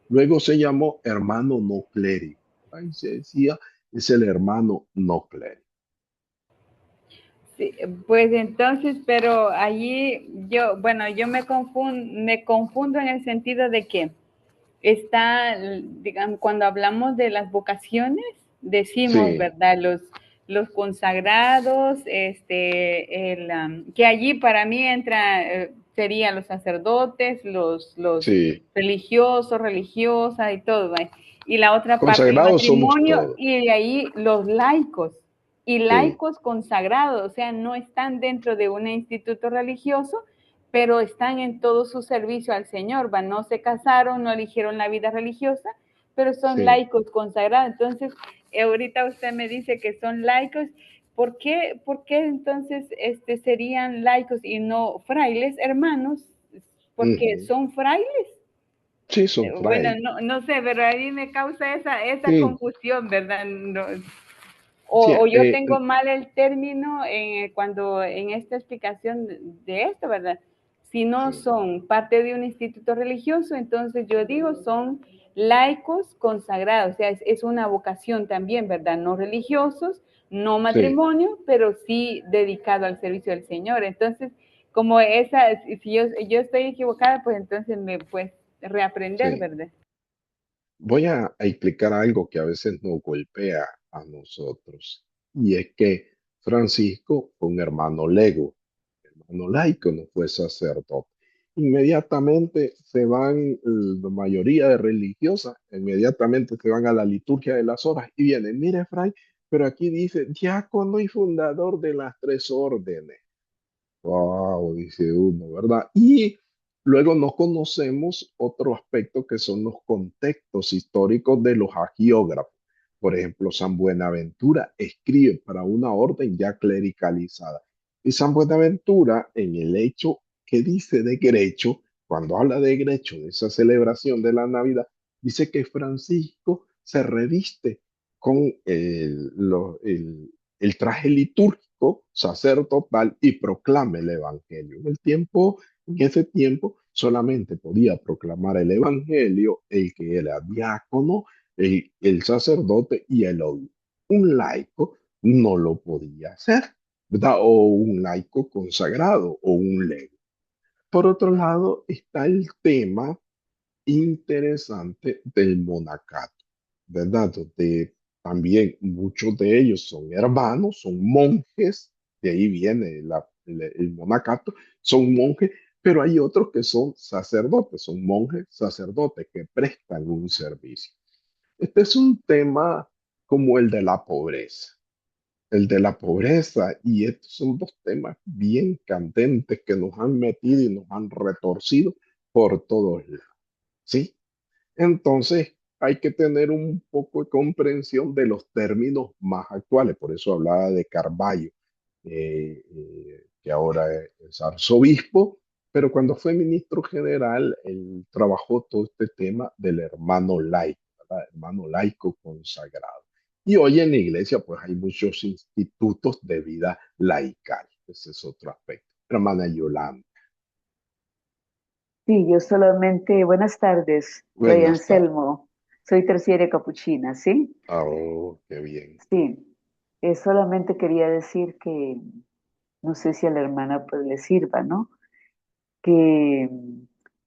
Luego se llamó hermano no clérigo. Ahí se decía, es el hermano no clérigo. sí, pues entonces, pero allí yo, bueno, yo me confundo en el sentido de que está, digamos, cuando hablamos de las vocaciones, decimos, Sí, ¿verdad? Los consagrados, que allí para mí entra, serían los sacerdotes, los sí, religiosos, religiosas y todo, ¿va? Y la otra parte, el consagrados somos matrimonio, todos. y de ahí los laicos. Y Sí, laicos consagrados, o sea, no están dentro de un instituto religioso, pero están en todo su servicio al Señor, ¿va? No se casaron, no eligieron la vida religiosa, pero son sí, laicos consagrados. Entonces, ahorita usted me dice que son laicos, por qué entonces serían laicos y no frailes, hermanos? Porque ujú, son frailes. sí, son Bueno, frailes. no sé, pero a mí me causa esa Sí, confusión, ¿verdad? No, sí, o yo tengo mal el término cuando en esta explicación de esto, ¿verdad? Si no sí, son parte de un instituto religioso, entonces yo digo son laicos consagrados, o sea, es una vocación también, ¿verdad? No religiosos, no sí, matrimonio, pero sí dedicado al servicio del Señor. Entonces, como si yo estoy equivocada, pues entonces me pues reaprender, sí. ¿verdad? Voy a explicar algo que a veces nos golpea a nosotros, y es que Francisco fue un hermano lego, hermano laico, no fue sacerdote. Inmediatamente se van, la mayoría de religiosas, inmediatamente se van a la liturgia de las horas y vienen, mire, Fray, pero aquí dice diácono y fundador de las 3 órdenes. Wow, dice uno, ¿verdad? Y luego no conocemos otro aspecto que son los contextos históricos de los hagiógrafos. Por ejemplo, San Buenaventura escribe para una orden ya clericalizada. Y San Buenaventura, en el hecho que dice de Grecho, cuando habla de Grecho, de esa celebración de la Navidad, dice que Francisco se reviste con el traje litúrgico sacerdotal y proclama el evangelio. En ese tiempo, solamente podía proclamar el evangelio el que era diácono, el sacerdote y el obispo. Un laico no lo podía hacer, ¿verdad? O un laico consagrado o un lego. Por otro lado, está el tema interesante del monacato, ¿verdad? Donde también muchos de ellos son hermanos, son monjes, de ahí viene el monacato, son monjes, pero hay otros que son sacerdotes, son monjes sacerdotes que prestan un servicio. Este es un tema como el de la pobreza. El de la pobreza, y estos son dos temas bien candentes que nos han metido y nos han retorcido por todos lados, ¿sí? Entonces, hay que tener un poco de comprensión de los términos más actuales. Por eso hablaba de Carballo, que ahora es arzobispo, pero cuando fue ministro general, él trabajó todo este tema del hermano laico, ¿verdad? Hermano laico consagrado. Y hoy en la iglesia, pues hay muchos institutos de vida laical. Ese es otro aspecto. Hermana Yolanda, Sí, yo solamente, buenas tardes, Fray buenas tardes. Anselmo, soy terciaria capuchina, ¿sí? Oh, qué bien. Sí, solamente quería decir que, no sé si a la hermana pues le sirva, ¿no? Que,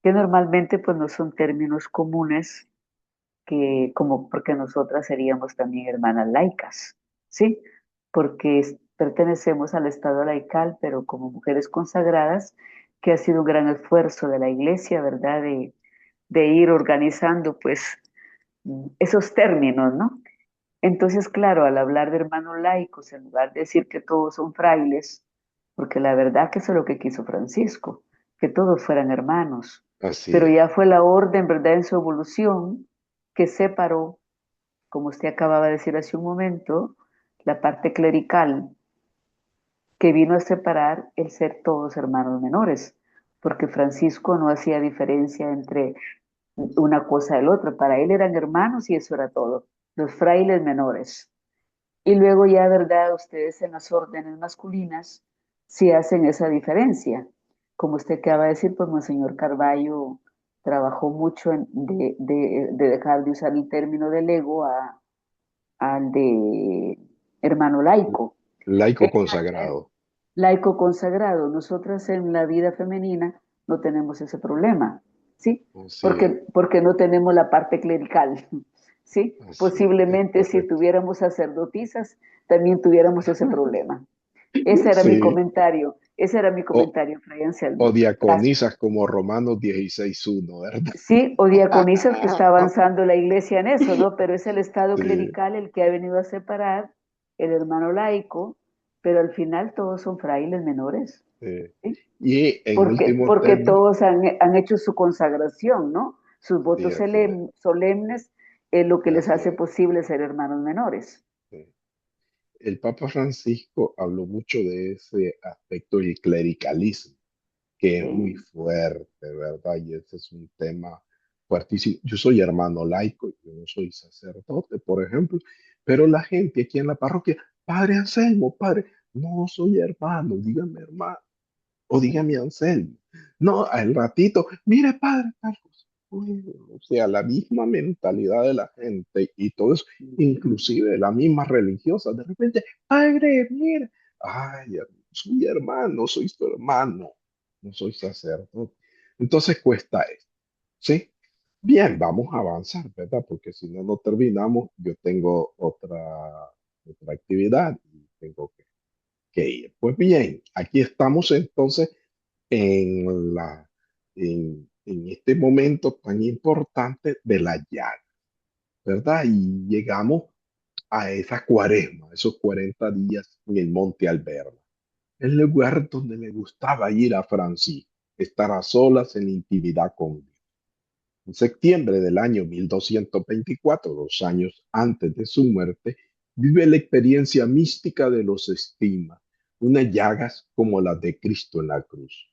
que normalmente pues no son términos comunes que como porque nosotras seríamos también hermanas laicas, ¿sí? Porque pertenecemos al Estado laical, pero como mujeres consagradas, que ha sido un gran esfuerzo de la Iglesia, ¿verdad? De ir organizando, pues, esos términos, ¿no? Entonces, claro, al hablar de hermanos laicos, en lugar de decir que todos son frailes, porque la verdad que eso es lo que quiso Francisco, que todos fueran hermanos, Así pero es. ya fue la orden, ¿verdad?, en su evolución, que separó, como usted acababa de decir hace un momento, la parte clerical, que vino a separar el ser todos hermanos menores, porque Francisco no hacía diferencia entre una cosa del otro, para él eran hermanos y eso era todo, los frailes menores. Y luego ya, ¿verdad? Ustedes en las órdenes masculinas sí hacen esa diferencia. Como usted acaba de decir, pues Monseñor Carballo trabajó mucho de dejar de usar el término de lego al de hermano laico. Laico consagrado. Laico consagrado. Nosotras en la vida femenina no tenemos ese problema, ¿sí? Así es, Porque no tenemos la parte clerical, ¿sí? así es Posiblemente si correcto. tuviéramos sacerdotisas, también tuviéramos ese problema. Sí, Ese era mi o, comentario, Fray o Anselmo. Gracias. diaconisas como Romanos 16:1, ¿verdad? Sí, o diaconisas que está avanzando la iglesia en eso, ¿no? Pero es el estado Sí, clerical el que ha venido a separar el hermano laico, pero al final todos son frailes menores, sí. ¿sí? Y en último Porque término, todos han hecho su consagración, ¿no? Sus sí, votos así es, solemnes es lo que les así hace es, posible ser hermanos menores. sí. El Papa Francisco habló mucho de ese aspecto del clericalismo, que es muy Sí. fuerte, ¿verdad? Y ese es un tema fuertísimo. Yo soy hermano laico, yo no soy sacerdote, por ejemplo, pero la gente aquí en la parroquia, Padre Anselmo, Padre, no soy hermano, dígame hermano, o dígame Anselmo. No, al ratito, mire, Padre, tal cosa. Bueno, o sea, la misma mentalidad de la gente y todo eso, inclusive la misma religiosa, de repente, Padre, mire, ay, soy hermano, soy su hermano, no soy sacerdote. Entonces cuesta esto, ¿sí? Bien, vamos a avanzar, ¿verdad? Porque si no, no terminamos. Yo tengo otra actividad y tengo que ir. Pues bien, aquí estamos entonces en en este momento tan importante de la llaga, ¿verdad? Y llegamos a esa cuaresma, esos 40 días en el Monte Alberno, el lugar donde le gustaba ir a Francisco, estar a solas en intimidad con Dios. En septiembre del año 1224, 2 años antes de su muerte, vive la experiencia mística de los estigmas, unas llagas como las de Cristo en la cruz.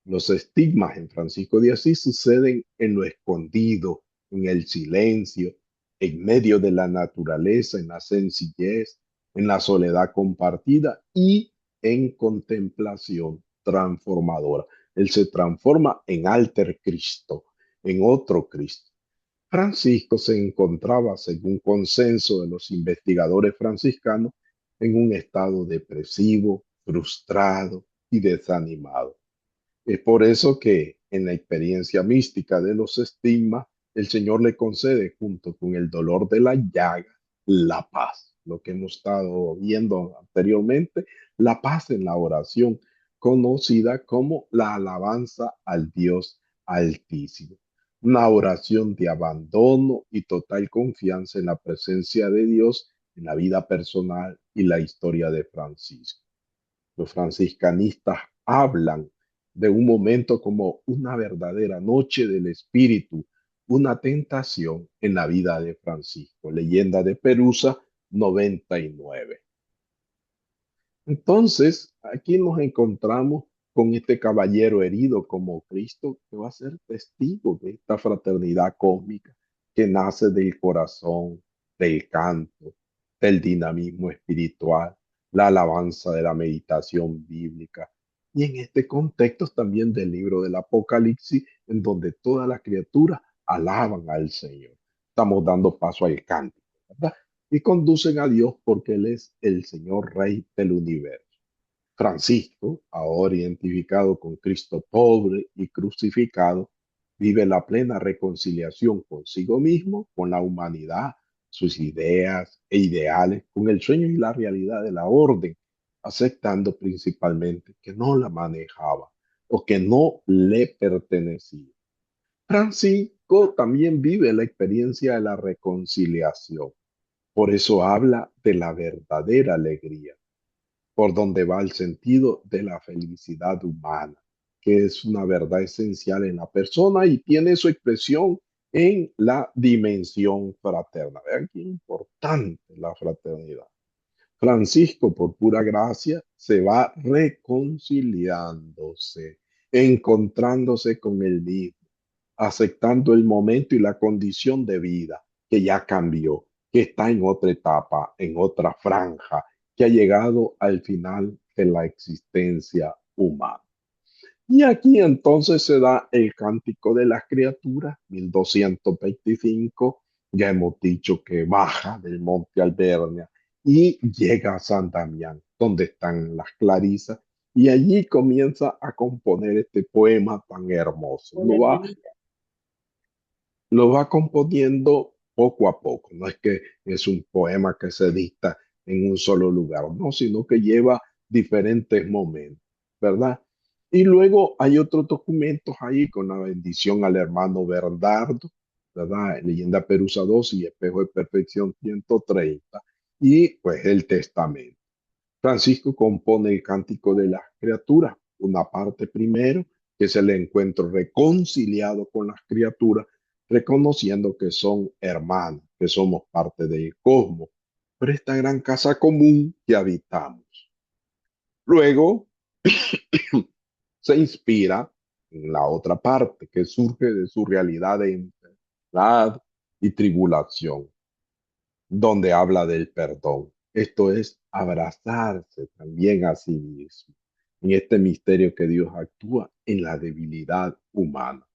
Los estigmas en Francisco de Asís suceden en lo escondido, en el silencio, en medio de la naturaleza, en la sencillez, en la soledad compartida y en contemplación transformadora. Él se transforma en alter Cristo, en otro Cristo. Francisco se encontraba, según consenso de los investigadores franciscanos, en un estado depresivo, frustrado y desanimado. Es por eso que en la experiencia mística de los estigmas, el Señor le concede, junto con el dolor de la llaga, la paz. Lo que hemos estado viendo anteriormente, la paz en la oración, conocida como la alabanza al Dios Altísimo. Una oración de abandono y total confianza en la presencia de Dios en la vida personal y la historia de Francisco. Los franciscanistas hablan de un momento como una verdadera noche del espíritu, una tentación en la vida de Francisco. Leyenda de Perusa 99. Entonces, aquí nos encontramos con este caballero herido como Cristo, que va a ser testigo de esta fraternidad cósmica que nace del corazón, del canto, del dinamismo espiritual, la alabanza de la meditación bíblica. Y en este contexto también del libro del Apocalipsis, en donde todas las criaturas alaban al Señor. Estamos dando paso al cántico, ¿verdad? Y conducen a Dios porque Él es el Señor Rey del universo. Francisco, ahora identificado con Cristo pobre y crucificado, vive la plena reconciliación consigo mismo, con la humanidad, sus ideas e ideales, con el sueño y la realidad de la orden, aceptando principalmente que no la manejaba o que no le pertenecía. Francisco también vive la experiencia de la reconciliación. Por eso habla de la verdadera alegría, por donde va el sentido de la felicidad humana, que es una verdad esencial en la persona y tiene su expresión en la dimensión fraterna. Vean qué importante la fraternidad. Francisco, por pura gracia, se va reconciliándose, encontrándose con él mismo, aceptando el momento y la condición de vida que ya cambió, que está en otra etapa, en otra franja, que ha llegado al final de la existencia humana. Y aquí entonces se da el cántico de las criaturas, 1225. Ya hemos dicho que baja del monte Albernia y llega a San Damián, donde están las clarisas, y allí comienza a componer este poema tan hermoso. Lo va componiendo poco a poco. No es que es un poema que se dicta en un solo lugar, no, sino que lleva diferentes momentos, ¿verdad? Y luego hay otros documentos ahí con la bendición al hermano Bernardo, ¿verdad? Leyenda Perusa 2 y Espejo de Perfección 130, y pues el testamento. Francisco compone el Cántico de las Criaturas, una parte primero, que es el encuentro reconciliado con las criaturas, reconociendo que son hermanos, que somos parte del cosmos, pero esta gran casa común que habitamos. Luego se inspira en la otra parte, que surge de su realidad de enfermedad y tribulación, donde habla del perdón. Esto es abrazarse también a sí mismo, en este misterio que Dios actúa en la debilidad humana.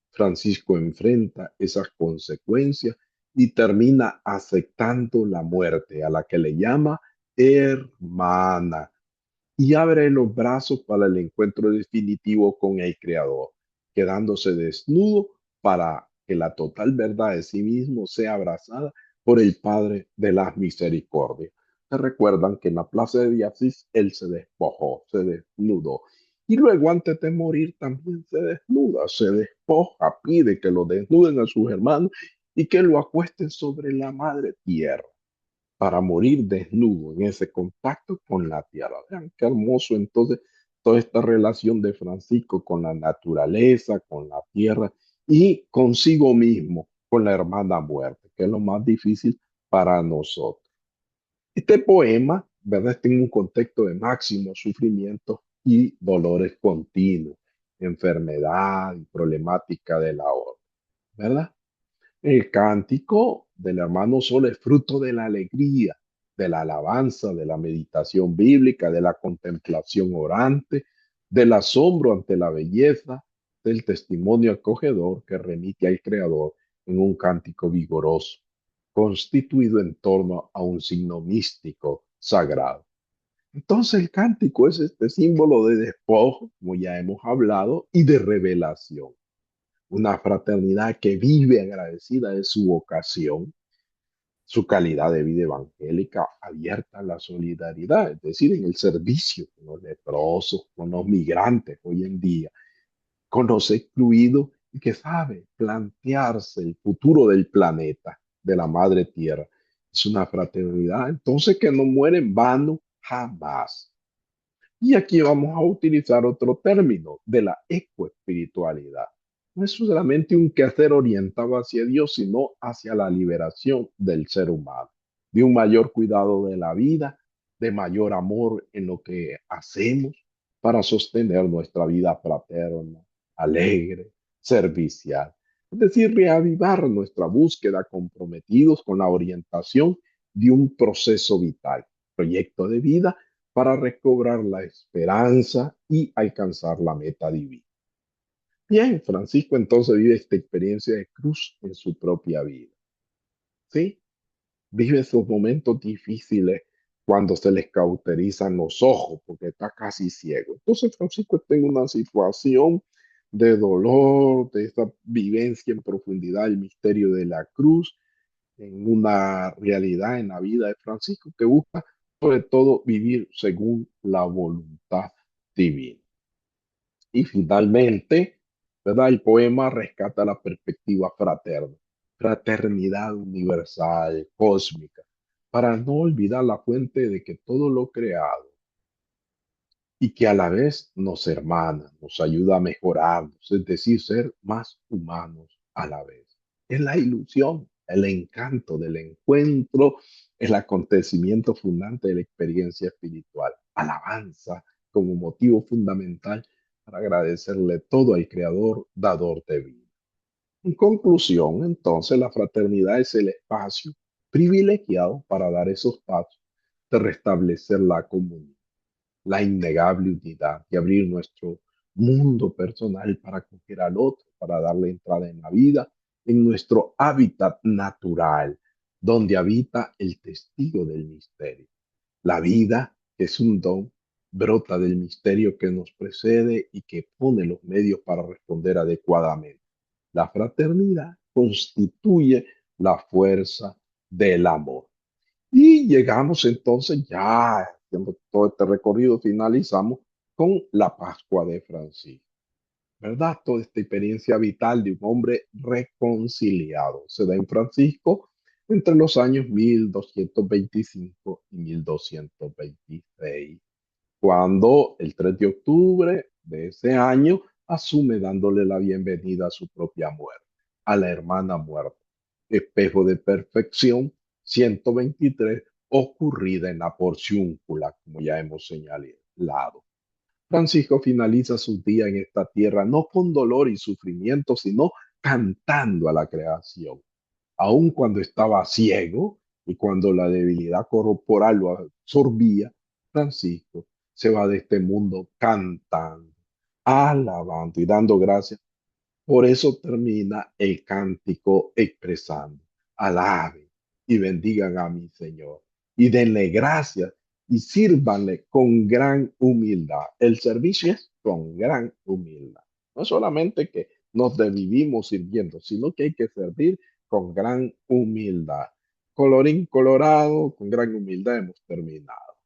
Francisco enfrenta esas consecuencias y termina aceptando la muerte, a la que le llama hermana, y abre los brazos para el encuentro definitivo con el Creador, quedándose desnudo para que la total verdad de sí mismo sea abrazada por el Padre de las misericordias. Se recuerdan que en la plaza de Asís él se despojó, se desnudó. Y luego antes de morir también se desnuda, se despoja, pide que lo desnuden a sus hermanos y que lo acuesten sobre la madre tierra para morir desnudo en ese contacto con la tierra. Vean qué hermoso entonces toda esta relación de Francisco con la naturaleza, con la tierra y consigo mismo, con la hermana muerte, que es lo más difícil para nosotros. Este poema, ¿verdad?, está en un contexto de máximo sufrimiento y dolores continuos, enfermedad y problemática de la orden, ¿verdad? El cántico del hermano Sol es fruto de la alegría, de la alabanza, de la meditación bíblica, de la contemplación orante, del asombro ante la belleza, del testimonio acogedor que remite al Creador en un cántico vigoroso, constituido en torno a un signo místico sagrado. Entonces el cántico es este símbolo de despojo, como ya hemos hablado, y de revelación, una fraternidad que vive agradecida de su vocación, su calidad de vida evangélica abierta a la solidaridad, es decir, en el servicio con los leprosos, con los migrantes hoy en día, con los excluidos y que sabe plantearse el futuro del planeta, de la madre tierra. Es una fraternidad entonces que no muere en vano jamás. Y aquí vamos a utilizar otro término de la ecoespiritualidad. No es solamente un quehacer orientado hacia Dios, sino hacia la liberación del ser humano, de un mayor cuidado de la vida, de mayor amor en lo que hacemos para sostener nuestra vida fraterna, alegre, servicial. Es decir, reavivar nuestra búsqueda comprometidos con la orientación de un proceso vital, proyecto de vida para recobrar la esperanza y alcanzar la meta divina. Bien, Francisco entonces vive esta experiencia de cruz en su propia vida, ¿sí? Vive esos momentos difíciles cuando se les cauterizan los ojos porque está casi ciego. Entonces Francisco está en una situación de dolor, de esta vivencia en profundidad, el misterio de la cruz, en una realidad en la vida de Francisco que busca sobre todo vivir según la voluntad divina. Y finalmente, ¿verdad? El poema rescata la perspectiva fraterna, fraternidad universal, cósmica, para no olvidar la fuente de que todo lo creado y que a la vez nos hermana, nos ayuda a mejorarnos, es decir, ser más humanos a la vez. Es la ilusión, el encanto del encuentro, el acontecimiento fundante de la experiencia espiritual. Alabanza como motivo fundamental para agradecerle todo al Creador, dador de vida. En conclusión, entonces, la fraternidad es el espacio privilegiado para dar esos pasos de restablecer la comunión, la innegable unidad y abrir nuestro mundo personal para acoger al otro, para darle entrada en la vida, en nuestro hábitat natural, donde habita el testigo del misterio. La vida, que es un don, brota del misterio que nos precede y que pone los medios para responder adecuadamente. La fraternidad constituye la fuerza del amor. Y llegamos entonces ya, haciendo todo este recorrido, finalizamos con la Pascua de Francisco, ¿verdad? Toda esta experiencia vital de un hombre reconciliado se da en Francisco entre los años 1225 y 1226, cuando el 3 de octubre de ese año asume dándole la bienvenida a su propia muerte, a la hermana muerta, espejo de perfección 123, ocurrida en la porciúncula, como ya hemos señalado. Francisco finaliza sus días en esta tierra no con dolor y sufrimiento, sino cantando a la creación. Aun cuando estaba ciego y cuando la debilidad corporal lo absorbía, Francisco se va de este mundo cantando, alabando y dando gracias. Por eso termina el cántico expresando, alaben y bendigan a mi Señor y denle gracias y sírvanle con gran humildad. El servicio es con gran humildad. No solamente que nos vivimos sirviendo, sino que hay que servir con gran humildad. Colorín colorado, con gran humildad hemos terminado.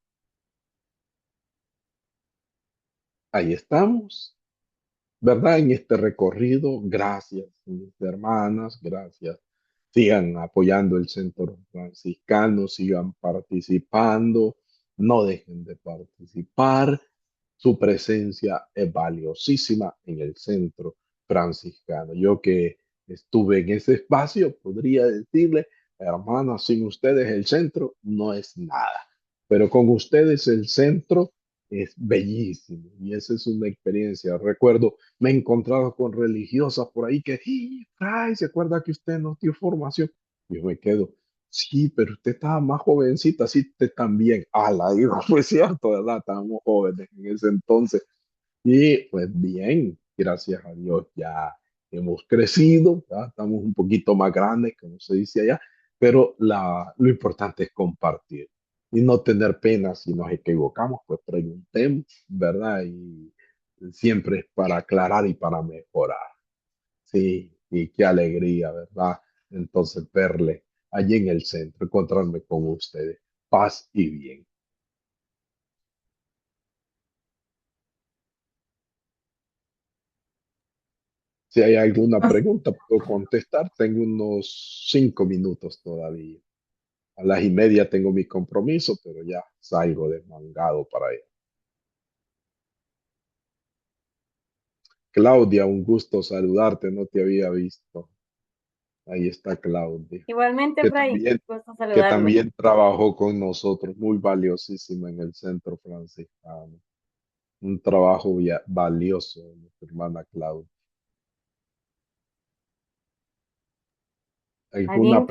Ahí estamos. ¿Verdad? En este recorrido, gracias, mis hermanas, gracias. Sigan apoyando el Centro Franciscano, sigan participando, no dejen de participar. Su presencia es valiosísima en el Centro Franciscano. Yo que estuve en ese espacio, podría decirle, hermanas, sin ustedes el centro no es nada, pero con ustedes el centro es bellísimo y esa es una experiencia. Recuerdo, me he encontrado con religiosas por ahí que, ay, ¿se acuerda que usted nos dio formación? Yo me quedo, sí, pero usted estaba más jovencita, sí, usted también. Ah, la digo, fue cierto, ¿verdad? Estábamos jóvenes en ese entonces. Y pues bien, gracias a Dios ya hemos crecido, ¿verdad? Estamos un poquito más grandes, como se dice allá, pero lo importante es compartir y no tener pena si nos equivocamos, pues preguntemos, ¿verdad? Y siempre es para aclarar y para mejorar. Sí, y qué alegría, ¿verdad? Entonces verle allí en el centro, encontrarme con ustedes. Paz y bien. Si hay alguna pregunta, puedo contestar. Tengo unos 5 minutos todavía. A las 1:30 tengo mi compromiso, pero ya salgo desmangado para allá. Claudia, un gusto saludarte, no te había visto. Ahí está Claudia, Igualmente, que Fray, también, gusto que saludarlo. también trabajó con nosotros, muy valiosísima en el centro franciscano. Un trabajo valioso, nuestra hermana Claudia. ¿Alguna Alguien